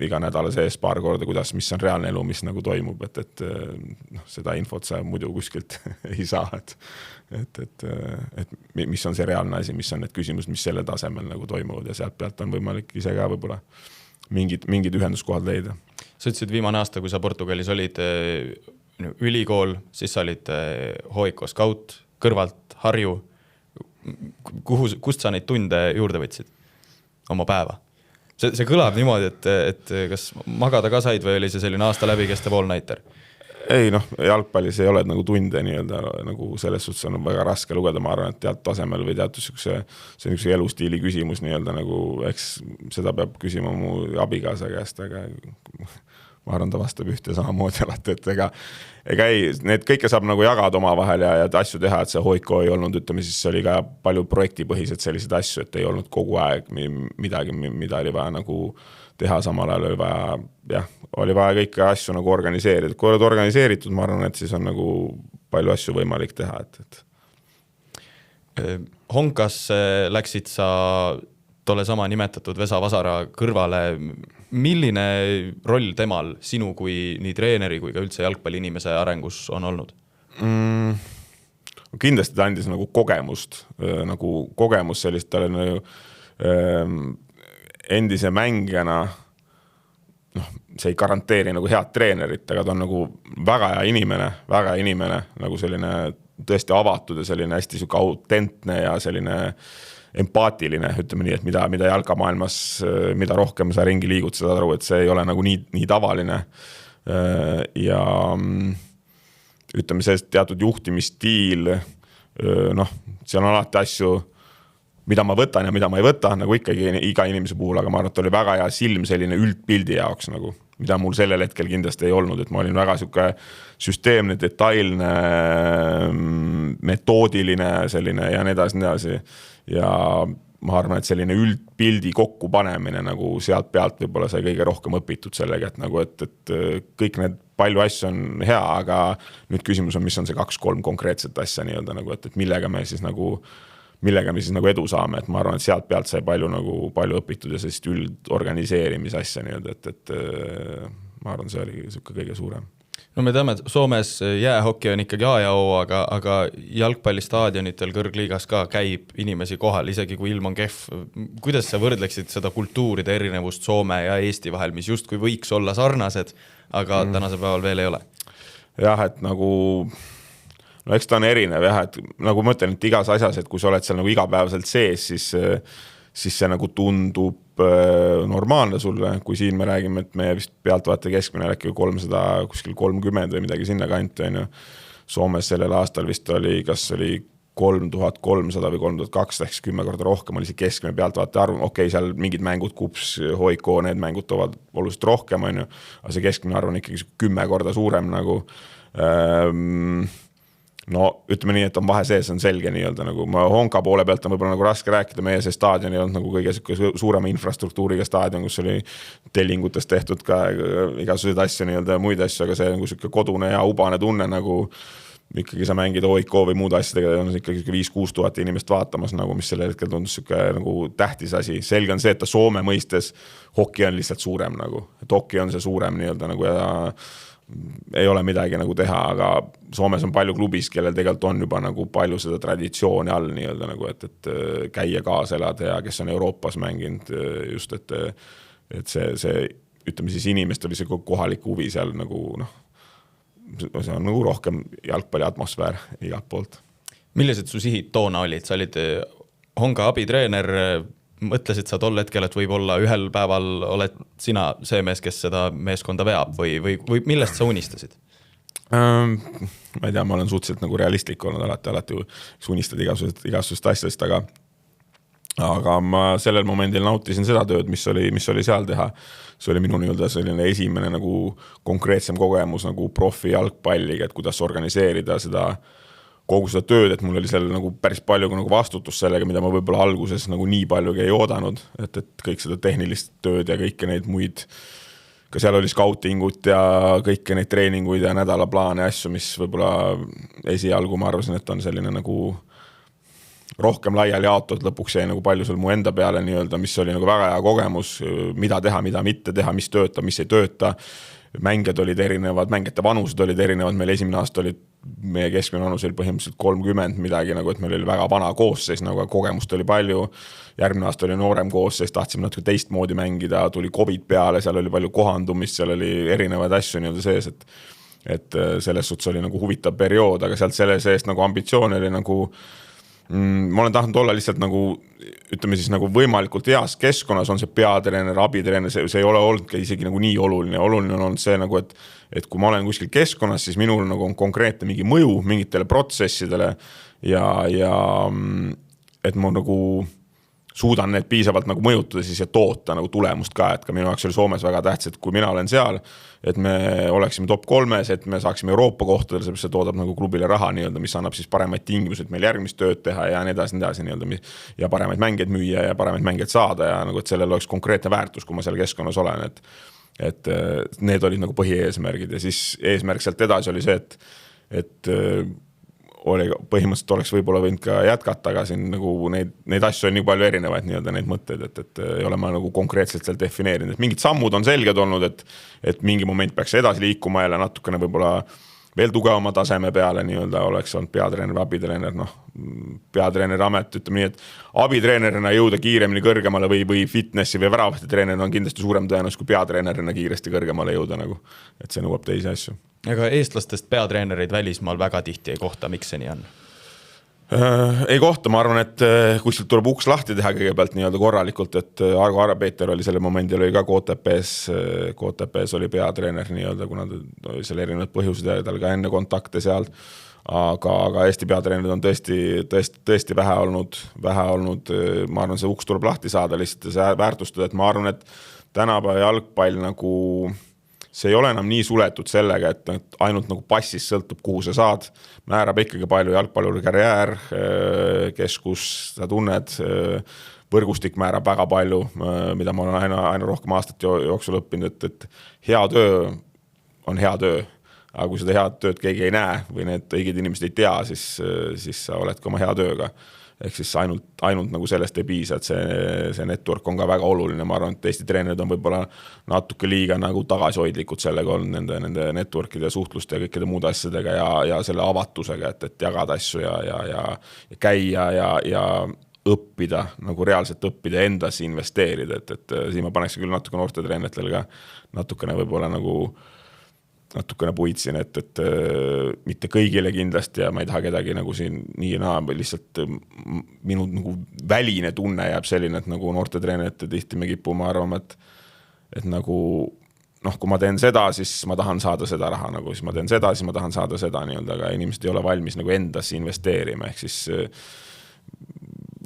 iga nädala sees paar korda, mis on reaalne elu, mis nagu toimub, et seda infot sa muidu kuskilt ei saa, et mis on see reaalne asi, mis on need küsimused, mis selle tasemel nagu toimuvad ja sealt pealt on võimalik ise ka võib-olla mingid ühenduskohad leida. Sa ütlesid viimane aasta, kui sa Portugalis olid ülikool, siis sa olid HOIK scout, kõrvalt Harju. Kust sa neid tunde juurde võtsid oma päeva? See kõlab niimoodi, et kas magada ka said või oli see selline aasta läbi kestev all-nighter? Ei, jalgpallis ei ole nagu tunde nii-öelda, nagu selles suhtes on väga raske lugeda, ma arvan, et teatud tasemel või teatud see on üks elustiili küsimus nii-öelda nagu, eks seda peab küsima mu abikaasa käest, aga ma arvan, ta vastab ühte samamoodi alati, et ega ei, need kõike saab nagu jagada oma vahel ja asju teha, et see Hoiko ei olnud, ütleme siis oli ka palju projektipõhised sellised asju, et ei olnud kogu aeg midagi, mida oli vaja nagu teha, samal ajal oli vaja, jah, oli vaja kõiki asju nagu organiseerida. Kui oled organiseeritud, ma arvan, et siis on nagu palju asju võimalik teha, et Honkas läksid sa tolle sama nimetatud Vesa Vasara kõrvale. Milline roll temal sinu kui nii treeneri kui ka üldse jalgpalli inimese arengus on olnud? Kindlasti ta andis nagu kogemust sellist, ta oli endise mängijana, see ei garanteeri nagu head treenerit, aga ta on nagu väga hea inimene, nagu selline tõesti avatud ja selline hästi suke autentne ja selline empaatiline, ütleme nii, et mida jalkamaailmas, mida rohkem sa ringi liigud, sa saad aru, et see ei ole nagu nii tavaline. Ja ütleme, see teatud juhtimisstiil, see on alati asju, mida ma võtan ja mida ma ei võta, nagu ikkagi iga inimese puhul, aga ma arvan, et oli väga hea silm selline üldpildi jaoks, nagu, mida mul sellel hetkel kindlasti ei olnud, et ma olin väga suke süsteemne, detailne, metoodiline selline ja nii edasi. Ja ma arvan, et selline üldpildi kokku panemine nagu sealt pealt võib-olla sai kõige rohkem õpitud sellega, et, nagu, et kõik need palju asju on hea, aga nüüd küsimus on, mis on see 2-3 konkreetset asja nii-öelda, nagu, et millega me siis nagu edu saame, et ma arvan, et sealt pealt sai palju õpitud ja sellist üldorganiseerimise asja nii-öelda, et ma arvan, see oli kõige suurem. No me teame, et Soomes jäähoki on ikkagi A ja O, aga jalgpallistaadionitel kõrgliigas ka käib inimesi kohal, isegi kui ilm on kehv. Kuidas sa võrdleksid seda kultuuride erinevust Soome ja Eesti vahel, mis justkui võiks olla sarnased, aga tänase päeval veel ei ole? Jah, et nagu eks ta on erinev, jah, et nagu ma ütlen, et igas asjas, et kui sa oled seal nagu igapäevaselt sees, siis see nagu tundub normaalne sulle, kui siin me räägime, et meie vist pealtvaate keskmine äkki 300, kuskil 30 või midagi sinna kanti, on ju. Soomes sellel aastal vist oli, kas oli 3300 või 3200, ehk 10 korda rohkem oli see keskmine pealtvaate arv. Okei, seal mingid mängud, Kups, Hoiko, need mängud toovad oluliselt rohkem, on ju, aga see keskmine arv on ikkagi 10 korda suurem nagu. No ütleme nii, et on vahe sees, on selge nii-öelda nagu Honka poole pealt on võib-olla nagu raske rääkida, meie see staadion ei olnud nagu kõige suurema infrastruktuuriga staadion, kus oli tellingutes tehtud ka igasuguseid asju nii-öelda muid asju, aga see nagu selline kodune ja ubane tunne nagu ikkagi sa mängid Hoiko või muud asjadega, on ikkagi 5-6 tuhat inimest vaatamas, nagu, mis selle hetkel tundus selline nagu tähtis asi. Selge on see, et ta Soome mõistes hoki on lihtsalt suurem nagu, et hoki on see suurem nii-öelda nagu ja ei ole midagi nagu teha, aga Soomes on palju klubis, kellel tegelikult on juba nagu palju seda traditsiooni all nii-öelda nagu, et käia kaasa elada ja kes on Euroopas mänginud just, et see ütleme siis inimestel või see kohalik huvi seal nagu see on nagu rohkem jalgpalli atmosfäär igalt poolt. Millised su sihid toona olid? Sa olid Honka abitreener, mõtlesid sa tol hetkel, et võib-olla ühel päeval oled sina see mees, kes seda meeskonda veab või millest sa unistasid? Ma ei tea, ma olen suhteliselt nagu realistlik olnud alati unistad igasugust asjast, aga ma sellel momendil nautisin seda tööd, mis oli seal teha. See oli minu nii-öelda selline esimene nagu konkreetsem kogemus nagu profi jalgpalliga, et kuidas organiseerida kogu seda tööd, et mul oli seal nagu päris palju nagu vastutus sellega, mida ma võib-olla alguses nagu nii paljugi ei oodanud, et kõik seda tehnilist tööd ja kõike neid muid, ka seal oli scoutingut ja kõike neid treeninguid ja nädalaplaane ja asju, mis võib-olla esialgu ma arvasin, et on selline nagu rohkem laiali jaotud, lõpuks jäi nagu palju seal mu enda peale nii-öelda, mis oli nagu väga hea kogemus, mida teha, mida mitte teha, mis töötab, mis ei tööta. Mängijad olid erinevad, mängijate vanused olid erinevad, meil esimene aasta oli meie keskmine vanus oli põhimõtteliselt 30 midagi, nagu et meil oli väga vana koosseis, nagu kogemust oli palju, järgmine aasta oli noorem koosseis, tahtsime natuke teistmoodi mängida, tuli COVID peale, seal oli palju kohandumist, seal oli erinevaid asju nii-öelda sees, et selles suhtes oli nagu huvitav periood, aga sealt selle seest nagu ambitsioon oli nagu ma olen tahtnud olla lihtsalt nagu, ütleme siis nagu võimalikult heas keskkonnas, on see peatreener, abitreener, see ei ole olnud isegi nagu nii oluline on olnud see nagu, et kui ma olen kuskil keskkonnas, siis minul nagu on konkreetne mingi mõju mingitele protsessidele ja et mu nagu suudan need piisavalt nagu mõjutada siis ja toota nagu tulemust ka, et ka minu jaoks oli Soomes väga tähtis, et kui mina olen seal, et me oleksime top 3, et me saaksime Euroopa kohtadele, see toodab nagu klubile raha nii-öelda, mis annab siis paremaid tingimusi, et meil järgmist tööd teha ja nii edasi nii-öelda, ja paremaid mängeid müüa ja paremaid mängeid saada ja nagu, et sellel oleks konkreetne väärtus, kui ma seal keskkonnas olen, et need olid nagu põhieesmärgid ja siis eesmärk sealt edasi oli see, et põhimõtteliselt oleks võib-olla võinud ka jätkata, aga siin nagu neid asju on nii palju erinevaid nii-öelda neid mõtteid, et ei ole ma nagu konkreetselt seal defineerinud, et mingid sammud on selged olnud, et mingi moment peaks edasi liikuma jälle natukene võib-olla veel tugevama taseme peale nii-öelda oleks olnud peatreener või abitreener, peatreeneri amet, ütleme nii, et abitreenerina jõuda kiiremini kõrgemale või fitnessi või väravate treenerina on kindlasti suurem tõenäosus kui peatreenerina kiiresti kõrgemale jõuda nagu, et see nõuab teisi asju. Aga eestlastest peatreenereid välismaal väga tihti ei kohta, miks see nii on? Ei kohta, ma arvan, et kuskilt tuleb uks lahti teha kõigepealt nii-öelda korralikult, et Argo Arapeeter oli selle momendil oli ka KTP-s oli peatreener nii-öelda, kuna ta oli seal erinevad põhjused ja tal ka enne kontakte seal, aga Eesti peatreenerid on tõesti vähe olnud, ma arvan, see uks tuleb lahti saada lihtsalt ja see väärtustada, et ma arvan, et tänapäeva jalgpall nagu see ei ole enam nii suletud sellega, et ainult nagu passist sõltub, kuhu sa saad. Määrab ikkagi palju jalgpalluri karjäär, keskus, sa tunned, võrgustik määrab väga palju, mida ma olen aina rohkem aastat jooksul õppinud, et hea töö on hea töö. Aga kui seda head tööd keegi ei näe või need õiged inimesed ei tea, siis sa oled ka oma hea tööga. Ehk siis ainult nagu sellest ei piisa, et see network on ka väga oluline. Ma arvan, et Eesti treenerid on võib-olla natuke liiga nagu tagasihoidlikud sellega on nende networkide ja suhtluste ja kõikide muude asjadega ja selle avatusega, et jagada asju ja käia ja õppida, nagu reaalselt õppida endasse investeerida, et siin ma paneks küll natuke noorte treeneritele ka natukene võib-olla nagu natukene puitsin, et mitte kõigile kindlasti ja ma ei taha kedagi nagu siin nii ja naa, lihtsalt minu nagu väline tunne jääb selline, et nagu noorte treenerite tihti me kipume arvama, et nagu kui ma teen seda, siis ma tahan saada seda raha, nagu siis ma teen seda, siis ma tahan saada seda nii-öelda, aga inimesed ei ole valmis nagu endasse investeerima, ehk siis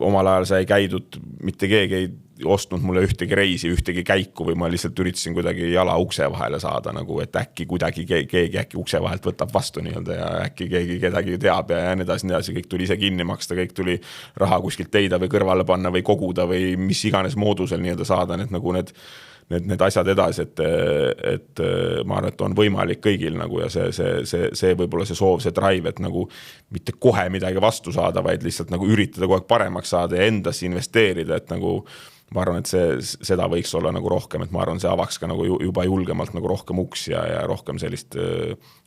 omal ajal sai käidud, mitte keegi ei ostnud mulle ühtegi reisi, ühtegi käiku või ma lihtsalt üritasin kuidagi jala ukse vahele saada, nagu et äkki kuidagi keegi äkki ukse vahelt võtab vastu nii-öelda ja äkki keegi kedagi teab ja nii edasi, kõik tuli ise kinni maksta, kõik tuli raha kuskilt teida või kõrvale panna või koguda või mis iganes moodusel nii-öelda saada, need asjad edasi, et ma arvan, et on võimalik kõigil nagu ja see võib-olla see soov, see drive, et nagu mitte kohe midagi vastu saada, vaid lihtsalt nagu üritada kogu aeg paremaks saada ja endasse investeerida, et nagu ma arvan, et seda võiks olla nagu rohkem, et ma arvan, see avaks ka nagu juba julgemalt nagu rohkem uksi ja rohkem sellist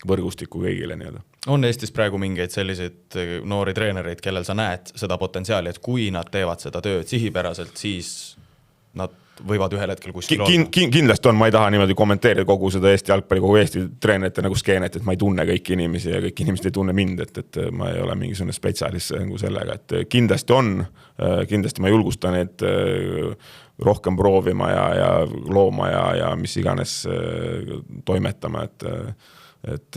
võrgustikku kõigile nii-öelda. On Eestis praegu mingeid selliseid noori treenereid, kellel sa näed seda potentsiaali, et kui nad teevad seda tööd sihipäraselt, siis nad võivad ühel hetkel kuskil olla? Kindlasti on, ma ei taha niimoodi kommenteerida kogu seda Eesti jalgpalli, kogu Eesti treenerite nagu skeenet, et ma ei tunne kõiki inimesi ja kõik inimesed ei tunne mind, et ma ei ole mingisugune spetsialist nagu sellega, et kindlasti on, kindlasti ma julgustan neid rohkem proovima ja looma ja mis iganes toimetama, et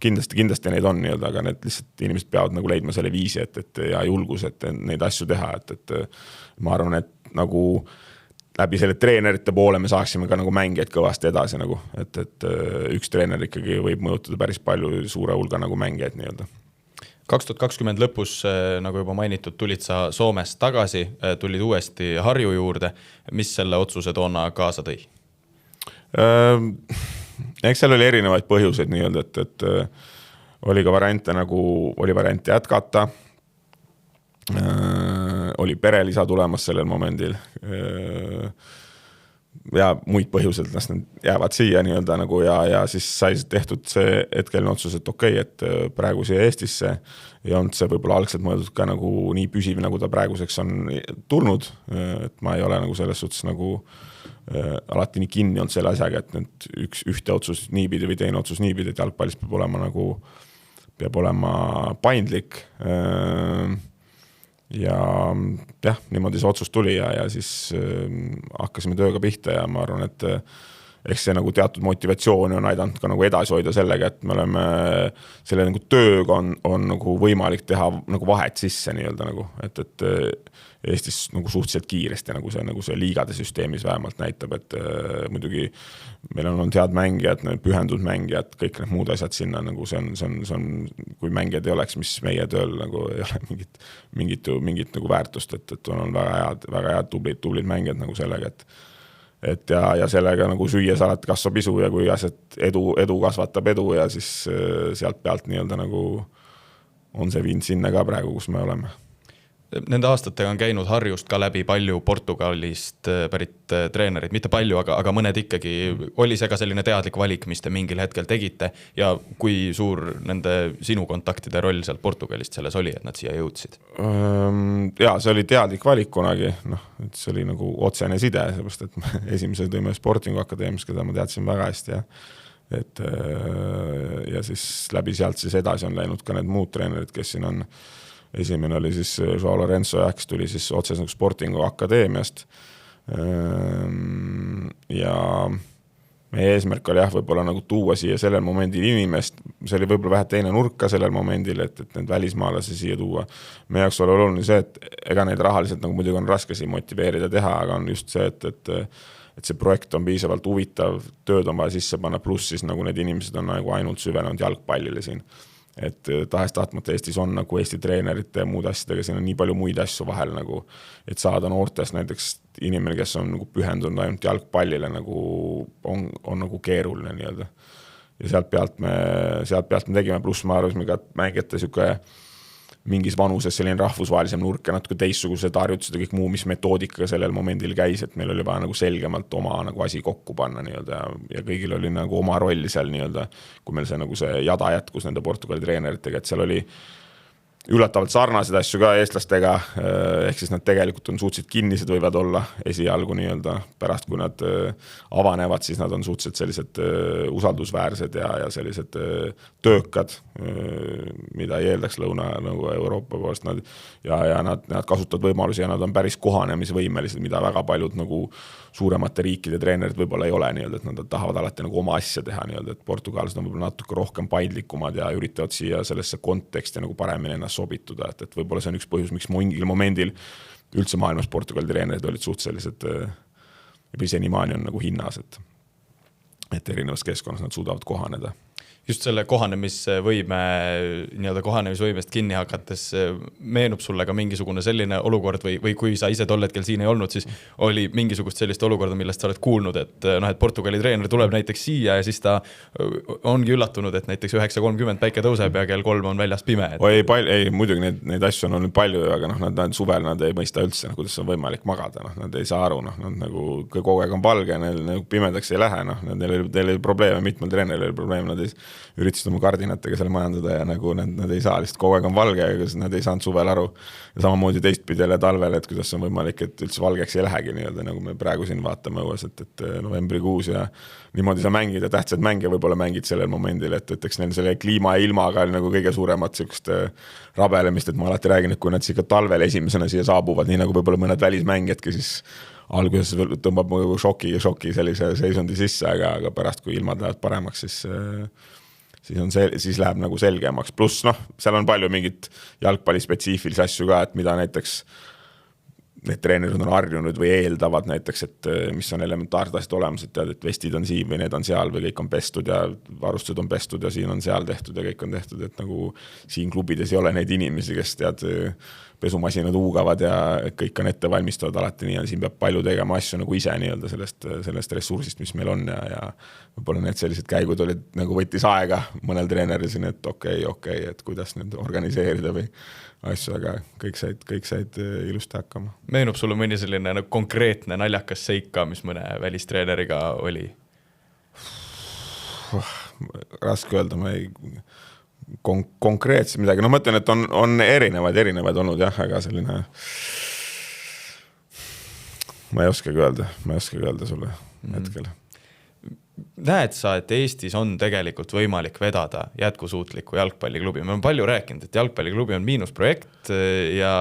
kindlasti neid on nii-öelda, aga need lihtsalt inimesed peavad nagu leidma selle viisi, ja julgus, et neid asju teha, et ma arvan, et nagu läbi selle treenerite poole me saaksime ka nagu mängijad kõvasti edasi nagu, et üks treener ikkagi võib mõjutada päris palju suure hulga nagu mängijaid nii-öelda. 2020 lõpus, nagu juba mainitud, tulid sa Soomest tagasi, tulid uuesti Harju juurde. Mis selle otsuse toona kaasa tõi? Eks seal oli erinevaid põhjuseid nii-öelda, et oli ka variante nagu, oli variante jätkata, oli perelisa tulemas sellel momendil ja muid põhjuselt nad jäävad siia nii-öelda nagu ja siis sai tehtud see hetkeline otsus, et okei, et praegu siia Eestisse ja on see võib-olla algselt mõeldud ka nagu nii püsiv, nagu ta praeguseks on tulnud, et ma ei ole nagu selles suhtes nagu alati nii kinni olnud selle asjaga, et nüüd ühte otsus niipidi või teine otsus niipidi, et jalgpallis peab olema paindlik ja jah, niimoodi see otsus tuli ja siis hakkasime tööga pihta ja ma arvan, eks see nagu teatud motivatsiooni on aidanud ka nagu edasi hoida sellega, et me oleme selle nagu tööga on nagu võimalik teha nagu vahet sisse nii-öelda nagu, et Eestis nagu suhteliselt kiiresti nagu see liigade süsteemis vähemalt näitab, et muidugi meil on olnud head mängijad, pühendunud mängijad, kõik need muud asjad sinna nagu see on, kui mängijad ei oleks, mis meie tööl nagu ei ole mingit nagu väärtust, et on väga head tublid mängijad nagu sellega, et ja sellega nagu süües alati kasvab isu ja kui asjad edu kasvatab edu ja siis sealt pealt nii-öelda nagu on see viinud sinna ka praegu, kus me oleme. Nende aastatega on käinud Harjust ka läbi palju Portugalist pärit treenerid, mitte palju, aga mõned ikkagi. Oli see ka selline teadlik valik, mis te mingil hetkel tegite ja kui suur nende sinu kontaktide roll sealt Portugalist selles oli, et nad siia jõudsid? Ja see oli teadlik valik kunagi, et see oli nagu otsene side, seepärast, et me esimese tõime Sportingu Akadeemias, keda ma teadsin väga hästi ja siis läbi sealt siis edasi on läinud ka need muud treenerid, kes siin on. Esimene oli siis Joao Lorenzo, kes tuli siis otses nagu Sportingu Akadeemiast ja meie eesmärk oli võib-olla nagu tuua siia sellel momendil inimest, see oli võib-olla vähe teine nurka sellel momendil, et need välismaalasi siia tuua. Meie jaoks oli oluline see, et ega neid rahaliselt nagu muidugi on raske siin motiveerida teha, aga on just see, et see projekt on piisavalt huvitav, tööd on vaja sisse panna, pluss siis nagu need inimesed on nagu ainult süvenenud jalgpallile siin. Et tahes tahtmata Eestis on nagu Eesti treenerite ja muud asjadega, siin on nii palju muid asju vahel nagu, et saada noortest näiteks inimene, kes on nagu pühendunud ainult jalgpallile nagu on nagu keeruline nii-öelda. Ja sealt pealt me tegime, pluss ma arvasime ka, et mängijate mingis vanuses selline rahvusvahelisem nurk ja natuke teistsugused harjutused ja kõik muu, mis metoodikaga sellel momendil käis, et meil oli vaja nagu selgemalt oma nagu asi kokku panna nii-öelda ja kõigil oli nagu oma roll seal nii-öelda, kui meil see nagu see jada jätkus nende Portugali treeneritega, et seal oli üllatavalt sarnased asju ka eestlastega, ehk siis nad tegelikult on suhteliselt kinnised võivad olla esialgu nii-öelda, pärast kui nad avanevad, siis nad on suhteliselt sellised usaldusväärsed ja sellised töökad, mida ei eeldaks Lõuna-Euroopa poolest ja nad kasutavad võimalusi ja nad on päris kohanemisvõimelised, mida väga paljud nagu suuremate riikide treenerid võib-olla ei ole nii-öelda, et nad tahavad alati nagu oma asja teha nii-öelda, et portugalsed on võib-olla natuke rohkem paindlikumad ja üritavad siia sellesse konteksti nagu paremini ennast sobituda, et võib-olla see on üks põhjus, miks mingil momendil üldse maailmas Portugali treenerid olid suht sellised ja senimaani on nagu hinnas, et erinevas keskkonnas nad suudavad kohaneda. Just selle kohanemisvõimest kinni hakates meenub sulle ka mingisugune selline olukord või kui sa ise tol hetkel siin ei olnud, siis oli mingisugust sellist olukorda, millest sa oled kuulnud, et Portugali treener tuleb näiteks siia ja siis ta ongi üllatunud, et näiteks 9:30 päike tõuseb ja kell 3 on väljast pime. Ei, muidugi neid asju on olnud palju, aga nad suvel nad ei mõista üldse, kuidas on võimalik magada, nad ei saa aru, nad nagu kogu aeg on valge, neil pimedaks ei lähe, neil oli probleeme, mitmel treeneril oli probleem, nad üritasid oma kardinatega selle majandada ja nagu nad ei saa, lihtsalt kogu aeg on valge ja nad ei saanud suvel aru. Ja samamoodi teistpidi jälle talvel, et kuidas on võimalik, et üldse valgeks ei lähegi nii-öelda, nagu me praegu siin vaatame õues, et novembrikuus ja niimoodi sa mängid ja tähtsad mänge võib-olla mängid sellel momendil, et eks neil selle kliima ja ilmaga oli nagu kõige suuremat sellist rabelemist, et ma alati räägin, et kui nad siia talvel esimesena siia saabuvad, nii nagu võib-olla mõned välismängijadki, siis alguses tõmbab mu šoki sellise seisundi sisse, aga pärast kui ilmad lähevad paremaks, siis läheb nagu selgemaks. Pluss seal on palju mingit jalgpalli spetsiifilisi asju ka, et mida näiteks need treenerid on harjunud või eeldavad näiteks, et mis on elementaarsed asjad olemas, et tead, et vestid on siin või need on seal või kõik on pestud ja varustused on pestud ja siin on seal tehtud ja kõik on tehtud, et nagu siin klubides ei ole neid inimesi, kes tead pesumasinad huugavad ja kõik on ette valmistavad alati nii ja siin peab palju tegema asju nagu ise nii-öelda sellest ressursist, mis meil on ja võib-olla need sellised käigud olid nagu võttis aega mõnel treeneril siin, et okei, et kuidas need organiseerida või asju, aga kõik said ilusti hakkama. Meenub sulle mõni selline konkreetne naljakas seika, mis mõne välistreeneriga oli? Raske öelda, ma ei konkreetselt midagi. Ma ütlen, et on erinevaid olnud jah, aga selline ma ei oskagi öelda sulle hetkel. näed sa, et Eestis on tegelikult võimalik vedada jätkusuutliku jalgpalliklubi? Me on palju rääkinud, et jalgpalliklubi on miinusprojekt ja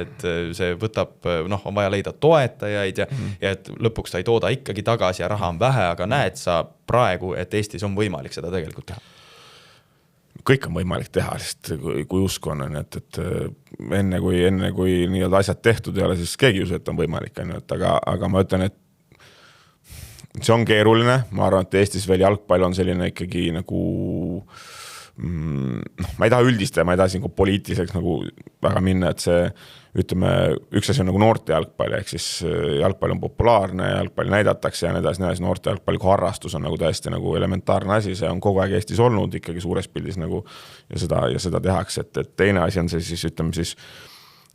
et see võtab, on vaja leida toetajaid ja et lõpuks ta ei tooda ikkagi tagasi ja raha on vähe, aga näed sa praegu, et Eestis on võimalik seda tegelikult teha? Kõik on võimalik teha, sest kui usk on, et enne kui nii-öelda asjad tehtud ei ole, siis keegi usu, et on võimalik, aga ma ütlen, et see on keeruline, ma arvan, et Eestis veel jalgpall on selline ikkagi nagu ma ei taha üldistada, ma ei taha siin poliitiliseks nagu väga minna, et see ütleme, üks asi on nagu noorte jalgpall, ehk siis jalgpall on populaarne, jalgpall näidatakse ja nii noorte jalgpalliku harrastus on nagu täiesti nagu elementaarne asi, see on kogu aeg Eestis olnud ikkagi suures pildis nagu ja seda tehakse, et teine asi on see siis, ütleme siis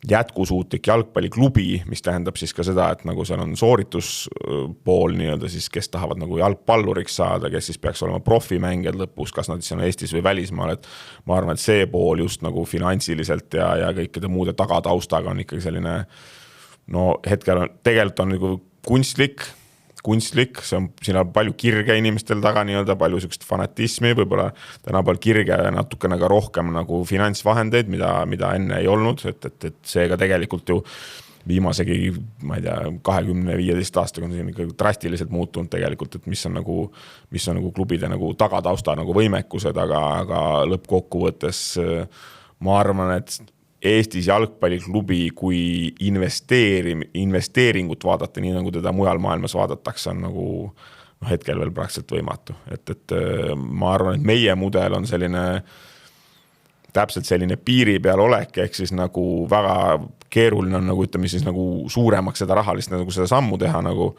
jätkusuutlik jalgpalliklubi, mis tähendab siis ka seda, et nagu seal on soorituspool nii-öelda siis, kes tahavad nagu jalgpalluriks saada, kes siis peaks olema profimängijad lõpus, kas nad siis on Eestis või välismaal, et ma arvan, et see pool just nagu finantsiliselt ja kõikide muude tagataustaga on ikkagi selline, hetkel tegelikult on nagu kunstlik, siin on palju kirge inimestel taga nii-öelda, palju sükest fanatismi, võib-olla tänapäeval kirge ja natukene ka rohkem nagu finantsvahendeid, mida enne ei olnud, et seega tegelikult ju viimasegi, ma ei tea, 20-15 aastaga on siin ikka drastiliselt muutunud tegelikult, et mis on nagu klubide nagu tagatausta nagu võimekused, aga lõppkokkuvõttes ma arvan, et Eestis jalgpalliklubi kui investeeringut vaadata, nii nagu teda mujal maailmas vaadatakse, on nagu hetkel veel praktiliselt võimatu. Et ma arvan, et meie mudel on selline täpselt selline piiri peal olek, ehk siis nagu väga keeruline on nagu ütleme siis nagu suuremaks seda rahalist nagu seda sammu teha nagu,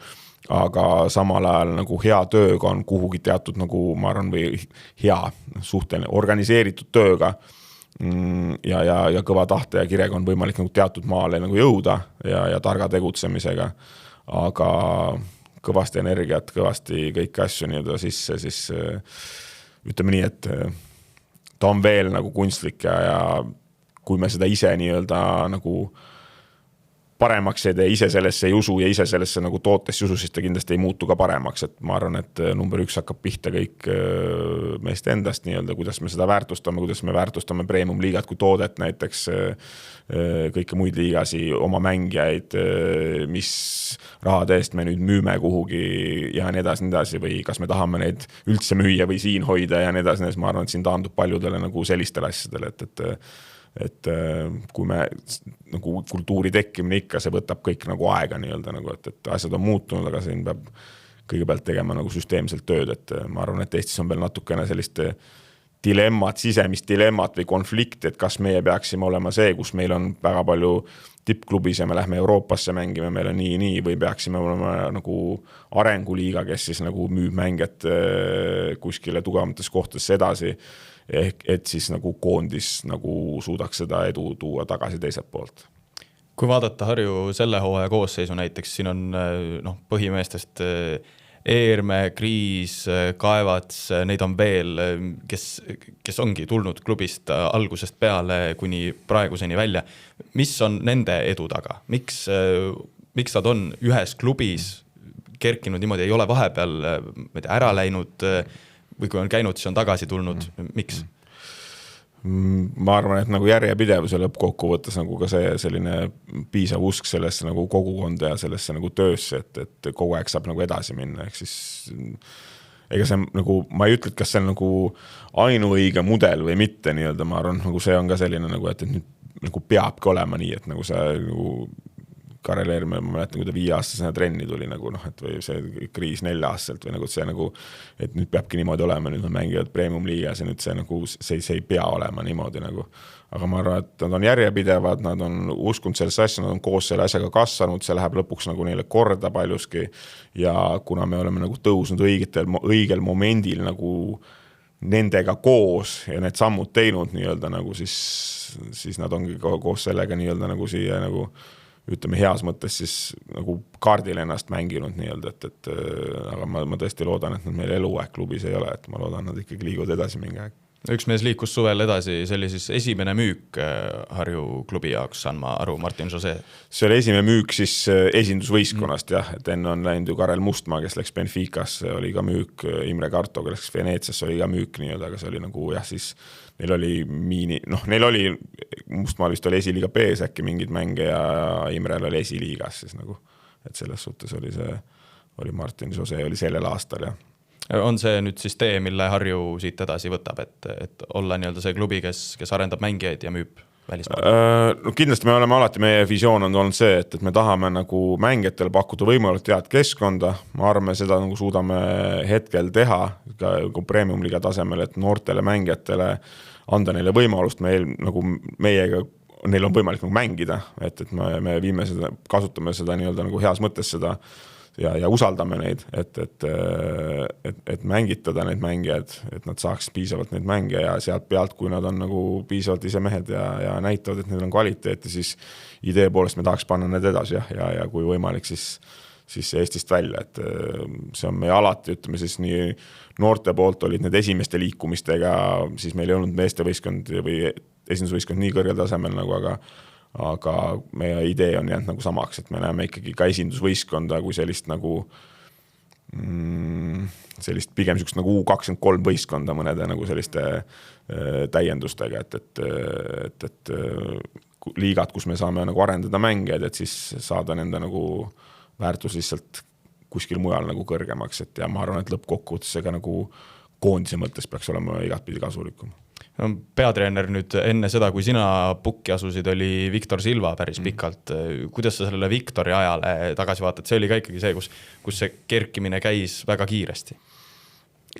aga samal ajal nagu hea tööga on kuhugi teatud nagu ma arvan või hea suhteline organiseeritud tööga ja kõva tahte ja kirega on võimalik nagu teatud maale nagu jõuda ja targa tegutsemisega, aga kõvasti energiat, kõvasti kõiki asju nii-öelda sisse, siis ütleme nii, et ta on veel nagu kunstlik ja kui me seda ise nii-öelda nagu paremaks ei tee, ise sellesse ei usu ja ise sellesse nagu tootesse usu, siis ta kindlasti ei muutu ka paremaks, et ma arvan, et number 1 hakkab pihta kõik meist endast nii-öelda, kuidas me seda väärtustame, kuidas me väärtustame premium-liigat kui toodet näiteks, kõike muid liigasi, oma mängijaid, mis rahade eest me nüüd müüme kuhugi ja nii edasi või kas me tahame neid üldse müüa või siin hoida ja nii edasi, ma arvan, et siin taandub paljudele nagu sellistele asjadele, et kui me nagu kultuuri tekkimine ikka, see võtab kõik nagu aega nii-öelda nagu, et asjad on muutunud, aga siin peab kõigepealt tegema nagu süsteemselt tööd, et ma arvan, et Eestis on veel natukene sellist sisemist dilemmat või konflikti, et kas meie peaksime olema see, kus meil on väga palju tippklubis ja me lähme Euroopasse mängime, meil on nii või peaksime olema nagu arenguliiga, kes siis nagu müüb mängijat kuskile tugevamates kohtades edasi, ehk et siis nagu koondis nagu suudaks seda edu tuua tagasi teiselt poolt. Kui vaadata Harju selle hooaja koosseisu näiteks, siin on põhimeestest Eerme, Kriis, Kaevats, neid on veel, kes ongi tulnud klubist algusest peale kuni praeguseni välja. Mis on nende edu taga? Miks nad on ühes klubis kerkinud niimoodi, ei ole vahepeal ära läinud või kui on käinud, siis on tagasi tulnud. Miks? Ma arvan, et nagu järjepidevuse lõppkokkuvõttes nagu ka see selline piisav usk sellesse nagu kogukonda ja sellesse nagu töösse, et kogu aeg saab nagu edasi minna. Ehk siis ega see nagu, ma ei ütle, et kas see on nagu ainuõige mudel või mitte nii-öelda, ma arvan, nagu see on ka selline nagu, et nüüd nagu peabki olema nii, et nagu see nagu Karel Eerme, ma mäletan, kui ta 5-aastasena trenni tuli nagu et või see Kriis 4-aastaselt või nagu see nagu, et nüüd peabki niimoodi olema, nüüd on mängivad premium-liigas ja nüüd see nagu, see ei pea olema niimoodi nagu, aga ma arvan, et nad on järjepidevad, nad on uskunud sellesse asja, nad on koos selle asjaga kasvanud, see läheb lõpuks nagu neile korda paljuski ja kuna me oleme nagu tõusnud õigel momendil nagu nendega koos ja need sammud teinud nii-öelda nagu siis nad ongi koos sellega nii-öelda nagu siia nagu ütleme heas mõttes siis nagu kaardil ennast mänginud nii-öelda, aga ma tõesti loodan, et nad meil eluaeg klubis ei ole, et ma loodan, nad ikkagi liiguvad edasi mingi aeg. Üks mees liikus suvel edasi, see oli siis esimene müük Harju klubi jaoks, saan ma aru, Martin Jose. See oli esimene müük siis esindusvõistkonnast jah, et enne on läinud ju Karel Mustmaa, kes läks Benficas, oli ka müük, Imre Karto, kes läks Veneetsias, oli ka müük nii-öelda, aga see oli nagu jah, siis neil oli neil oli, Mustmaal vist oli esiliiga B-s äkki mingid mänge ja Imrel oli esiliigas siis nagu, et selles suhtes oli Martin Jose oli sellel aastal jah. On see nüüd siis tee, mille Harju siit edasi võtab, et olla nii-öelda see klubi, kes arendab mängijaid ja müüb välismaal? No kindlasti me oleme alati, meie visioon on olnud see, et me tahame nagu mängijatele pakkuda võimalikult head keskkonda, ma arvan, seda nagu suudame hetkel teha ka premium-liiga tasemel, et noortele mängijatele anda neile võimalust, nagu meiega neil on võimalik nagu mängida, et me viime seda, kasutame seda nii-öelda nagu heas mõttes seda ja usaldame neid, et mängitada neid mängijaid, et nad saaks piisavalt neid mänge ja sealt pealt, kui nad on nagu piisavalt ise mehed ja näitavad, et neil on kvaliteeti, siis idee poolest me tahaks panna need edasi ja kui võimalik, siis Eestist välja, et see on meie alati, ütleme siis nii noorte poolt olid need esimeste liikumistega, siis meil ei olnud meestevõistkond või esindusvõistkond nii kõrgel tasemel nagu, aga meie idee on jäänud nagu samaks, et me näeme ikkagi ka esindusvõistkonda kui sellist nagu sellist pigem sükst nagu U23 võistkonda mõnede nagu selliste täiendustega, et liigad, kus me saame nagu arendada mängijaid, et siis saada nende nagu väärtus lihtsalt kuskil mujal nagu kõrgemaks, et ja ma arvan, et lõppkokkuvõttesega nagu koondise mõttes peaks olema igatpidi kasulikum. Peatreener nüüd enne seda, kui sina pukki asusid, oli Viktor Silva päris pikalt. Kuidas sa sellele Viktori ajale tagasi vaatad? See oli ka ikkagi see, kus see kerkimine käis väga kiiresti.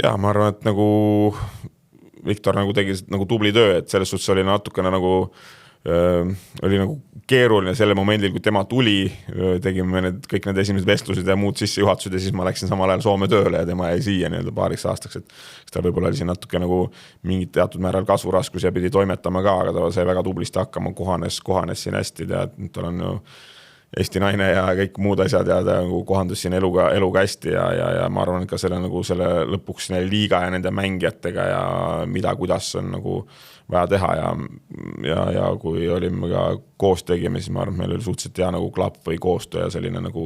Ja ma arvan, et nagu Viktor nagu tegi nagu tubli töö, et selles suhtes oli natukene nagu oli nagu keeruline selle momendil, kui tema tuli, tegime kõik need esimesed vestlused ja muud sissejuhatused ja siis ma läksin samal ajal Soome tööle ja tema jäi siia nii-öelda paariks aastaks, et ta võib-olla oli siin natuke nagu mingit teatud määral kasvuraskus ja pidi toimetama ka, aga ta sai väga tublisti hakkama, kohanes siin hästi ja tal on ju Eesti naine ja kõik muud asjad ja ta nagu kohandus siin eluga hästi ja ma arvan, et ka selle lõpuks liiga ja nende mängijatega ja kuidas on nagu vaja teha ja kui olime ka koos tegime, siis ma arvan, et meil oli suhteliselt hea nagu klapp või koostöö ja selline nagu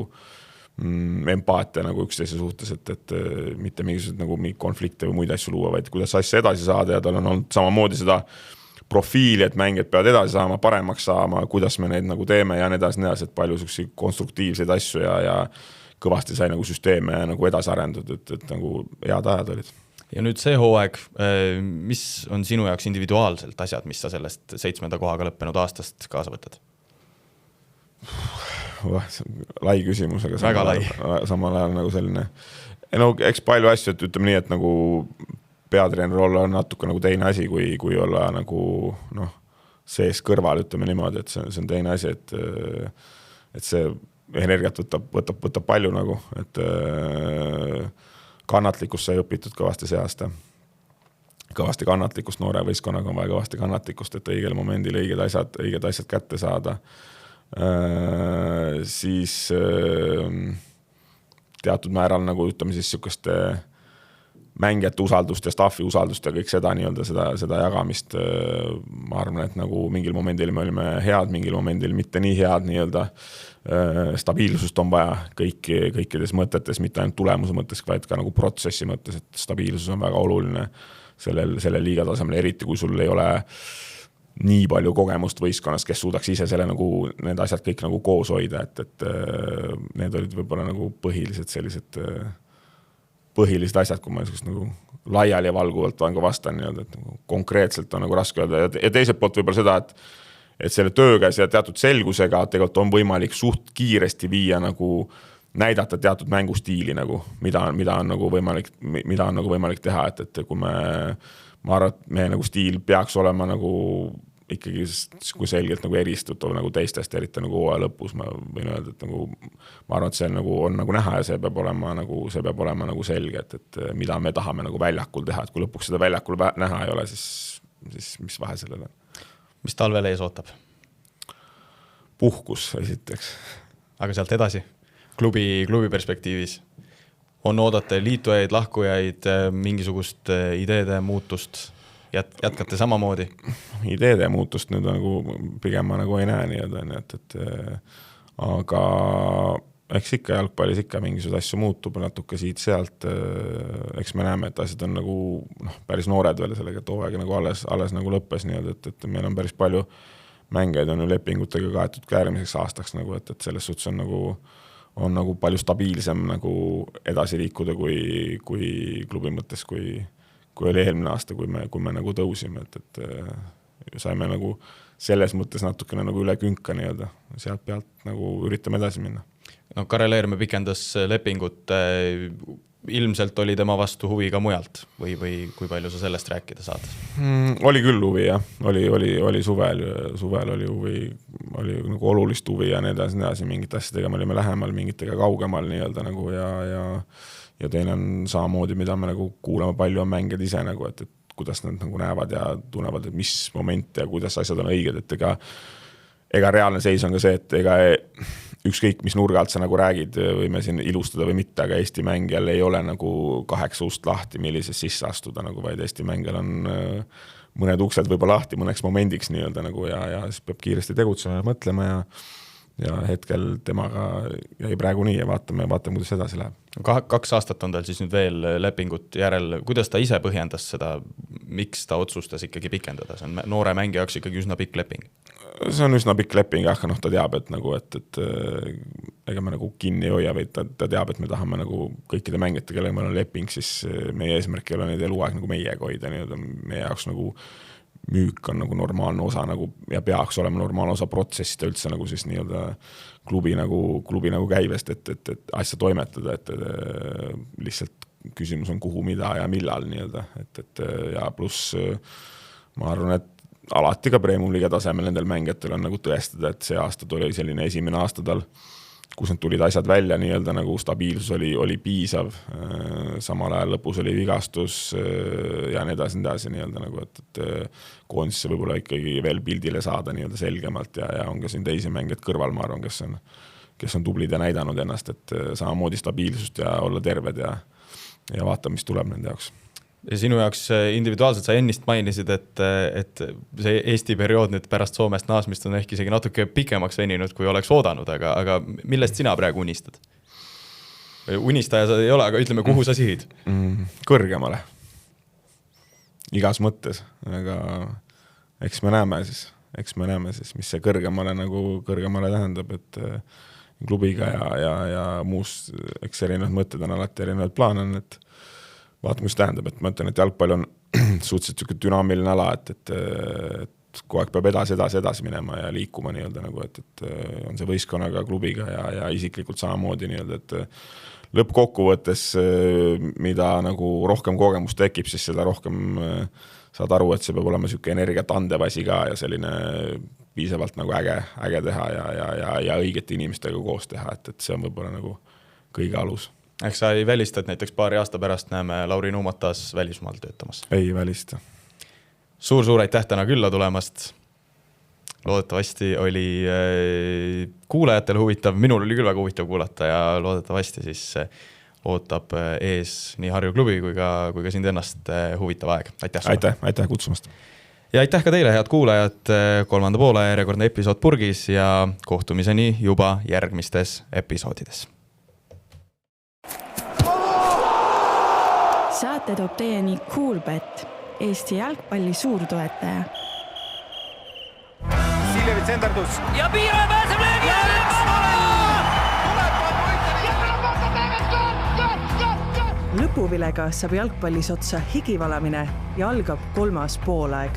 empaatia nagu üksteise suhtes, et mitte mingisugused nagu konflikte või muid asju luua, vaid kuidas asja edasi saada ja tal on olnud samamoodi seda profiili, et mängijad peavad edasi saama, paremaks saama, kuidas me neid nagu teeme ja nii edasi, et palju konstruktiivseid asju ja kõvasti sai nagu süsteeme nagu edasi arendatud, et nagu head ajad olid. Ja nüüd see hooaeg, mis on sinu jaoks individuaalselt asjad, mis sa sellest 7. kohaga lõppenud aastast kaasa võtad? Lai küsimus, aga samal ajal nagu selline. No, eks palju asju, et ütleme nii, et nagu peatreener olla on natuke nagu teine asi, kui olla nagu sees kõrval, ütleme niimoodi, et see on teine asi, et see energiat võtab palju nagu, et kannatlikkust sai õpitud kõvasti see aasta. Kõvasti kannatlikkust noore võistkonnaga on vaja kõvasti kannatlikkust, et õigel momendil õiged asjad kätte saada. Siis teatud määral nagu ütleme siis sükeste mängijate usaldust ja staffi usaldust ja kõik seda nii-öelda seda jagamist. Ma arvan, et nagu mingil momendil me olime head, mingil momendil mitte nii head nii-öelda stabiilsust on vaja kõikides mõtetes, mitte ainult tulemuse mõttes, vaid ka nagu protsessi mõttes, et stabiilsus on väga oluline selle liiga tasemel, eriti kui sul ei ole nii palju kogemust võistkonnast, kes suudaks ise selle nagu need asjad kõik nagu koos hoida, et need olid võib-olla nagu põhilised asjad, kui ma nagu laiali ja valguvalt olen ka vastan nii-öelda, et nagu konkreetselt on nagu raske öelda ja teiselt poolt võib-olla seda, et selle tööga ja teatud selgusega tegelikult on võimalik suht kiiresti viia nagu näidata teatud mängustiili nagu, mida on nagu võimalik teha, et kui ma arvan, et meie nagu stiil peaks olema nagu ikkagi kui selgelt nagu eristutav nagu teistest, eriti nagu hooaja lõpus ma võin öelda, et nagu ma arvan, et see nagu on nagu näha ja see peab olema nagu selge, et mida me tahame nagu väljakul teha, et kui lõpuks seda väljakul näha ei ole, siis mis vahe sellele on? Mis talvel ees ootab? Puhkus esiteks. Aga sealt edasi, klubi perspektiivis on oodata liitujaid, lahkujaid, mingisugust ideede muutust? jätkate samamoodi? Ideede muutust nüüd nagu pigem ma nagu ei näe et aga eks ikka jalgpallis ikka mingisugused asju muutub natuke siit-sealt, eks me näeme, et asjad on nagu päris noored veel sellega, et hooaeg nagu alles nagu lõppes et meil on päris palju mängeid on ju lepingutega kaetud ka järgmiseks aastaks nagu, et selles suhtes on nagu palju stabiilsem nagu edasi liikuda kui klubi mõttes, kui oli eelmine aasta, kui me nagu tõusime, et saime nagu selles mõttes natukene nagu üle künka sealt pealt nagu üritame edasi minna. No Karel Eerme pikendas lepingut, ilmselt oli tema vastu huvi ka mujalt või kui palju sa sellest rääkida saad? Oli küll huvi jah, oli suvel oli huvi, oli nagu olulist huvi ja nii edasi, mingite asjadega me olime lähemal, mingitega kaugemal nagu ja teine on samamoodi, mida me nagu kuulame palju on mängijad ise nagu, et kuidas nad nagu näevad ja tunnevad, et mis moment ja kuidas asjad on õiged, et ega reaalne seis on ka see, et ega ükskõik mis nurga alt sa nagu räägid, võime siin ilustada või mitte, aga Eesti mängijal ei ole nagu 8 ust lahti, millises sisse astuda, nagu, vaid Eesti mängijal on mõned uksed võib-olla lahti mõneks momendiks nagu, ja siis peab kiiresti tegutsema ja mõtlema ja hetkel temaga jäi praegu nii ja vaatame, kuidas edasi läheb. 2 aastat on tal siis nüüd veel lepingut järel. Kuidas ta ise põhjendas seda, miks ta otsustas ikkagi pikendada? See on noore mängija jaoks ikkagi üsna pikk leping. See on üsna pikk leping, aga ta teab, et ega me nagu kinni ei hoia, vaid ta teab, et me tahame nagu kõikide mängijate, kellega meil on leping, siis meie eesmärk ei ole neid eluaeg nagu meiega hoida. Meie jaoks nagu müük on nagu normaalne osa nagu, ja peaks olema normaalne osa protsessist üldse nagu siis klubi nagu käivest, et asja toimetada, et lihtsalt küsimus on kuhu, mida ja millal ja pluss ma arvan, et alati ka Premium-liiga tasemel nendel mängijatel on nagu tõestada, et see aasta tuli selline esimene aasta tal, kus need tulid asjad välja, nagu stabiilsus oli piisav, samal ajal lõpus oli vigastus ja nii edasi nagu, et koondisse võib-olla ikkagi veel pildile saada selgemalt ja on ka siin teisi mängijad kõrval, ma arvan, kes on tublid ja näidanud ennast, et samamoodi stabiilsust ja olla terved ja vaata, mis tuleb nende jaoks. Ja sinu jaoks individuaalselt sa ennist mainisid, et see Eesti periood nüüd pärast Soomest naasmist on ehk isegi natuke pikemaks veninud, kui oleks oodanud, aga millest sina praegu unistad? Unistaja sa ei ole, aga ütleme, kuhu sa sihid? Kõrgemale. Igas mõttes, aga eks me näeme siis, mis see kõrgemale tähendab, et klubiga ja muus, eks erinevad mõtted on alati erinevad plaan, et vaata, mis tähendab, et ma ütlen, et jalgpall on suhteliselt dünaamiline ala, et kogu aeg peab edasi minema ja liikuma nagu, et on see võistkonnaga, klubiga ja isiklikult samamoodi et lõppkokkuvõttes, mida nagu rohkem kogemus tekib, siis seda rohkem saad aru, et see peab olema selline energiat andev asi ka ja selline piisavalt nagu äge teha ja õigete inimestega koos teha, et see on võib-olla nagu kõige alus. Ehk sa ei välista, et näiteks paari aasta pärast näeme Lauri Nuumat taas välismaal töötamas? Ei välista. Suur aitäh täna külla tulemast. Loodetavasti oli kuulajatel huvitav, minul oli küll väga huvitav kuulata ja loodetavasti siis ootab ees nii Harju klubi kui ka sind ennast huvitav aeg. Aitäh sulle. Aitäh kutsumast. Ja aitäh ka teile, head kuulajad, 3. poole järjekordne episood purgis ja kohtumiseni juba järgmistes episoodides. Saate toob teieni Coolbet, Eesti jalgpalli suurtoetaja. Siljevi tsenderdus. Ja Piire pääseb löögi! Lõpuvilega saab jalgpallis otsa higivalamine ja algab 3. poolaeg.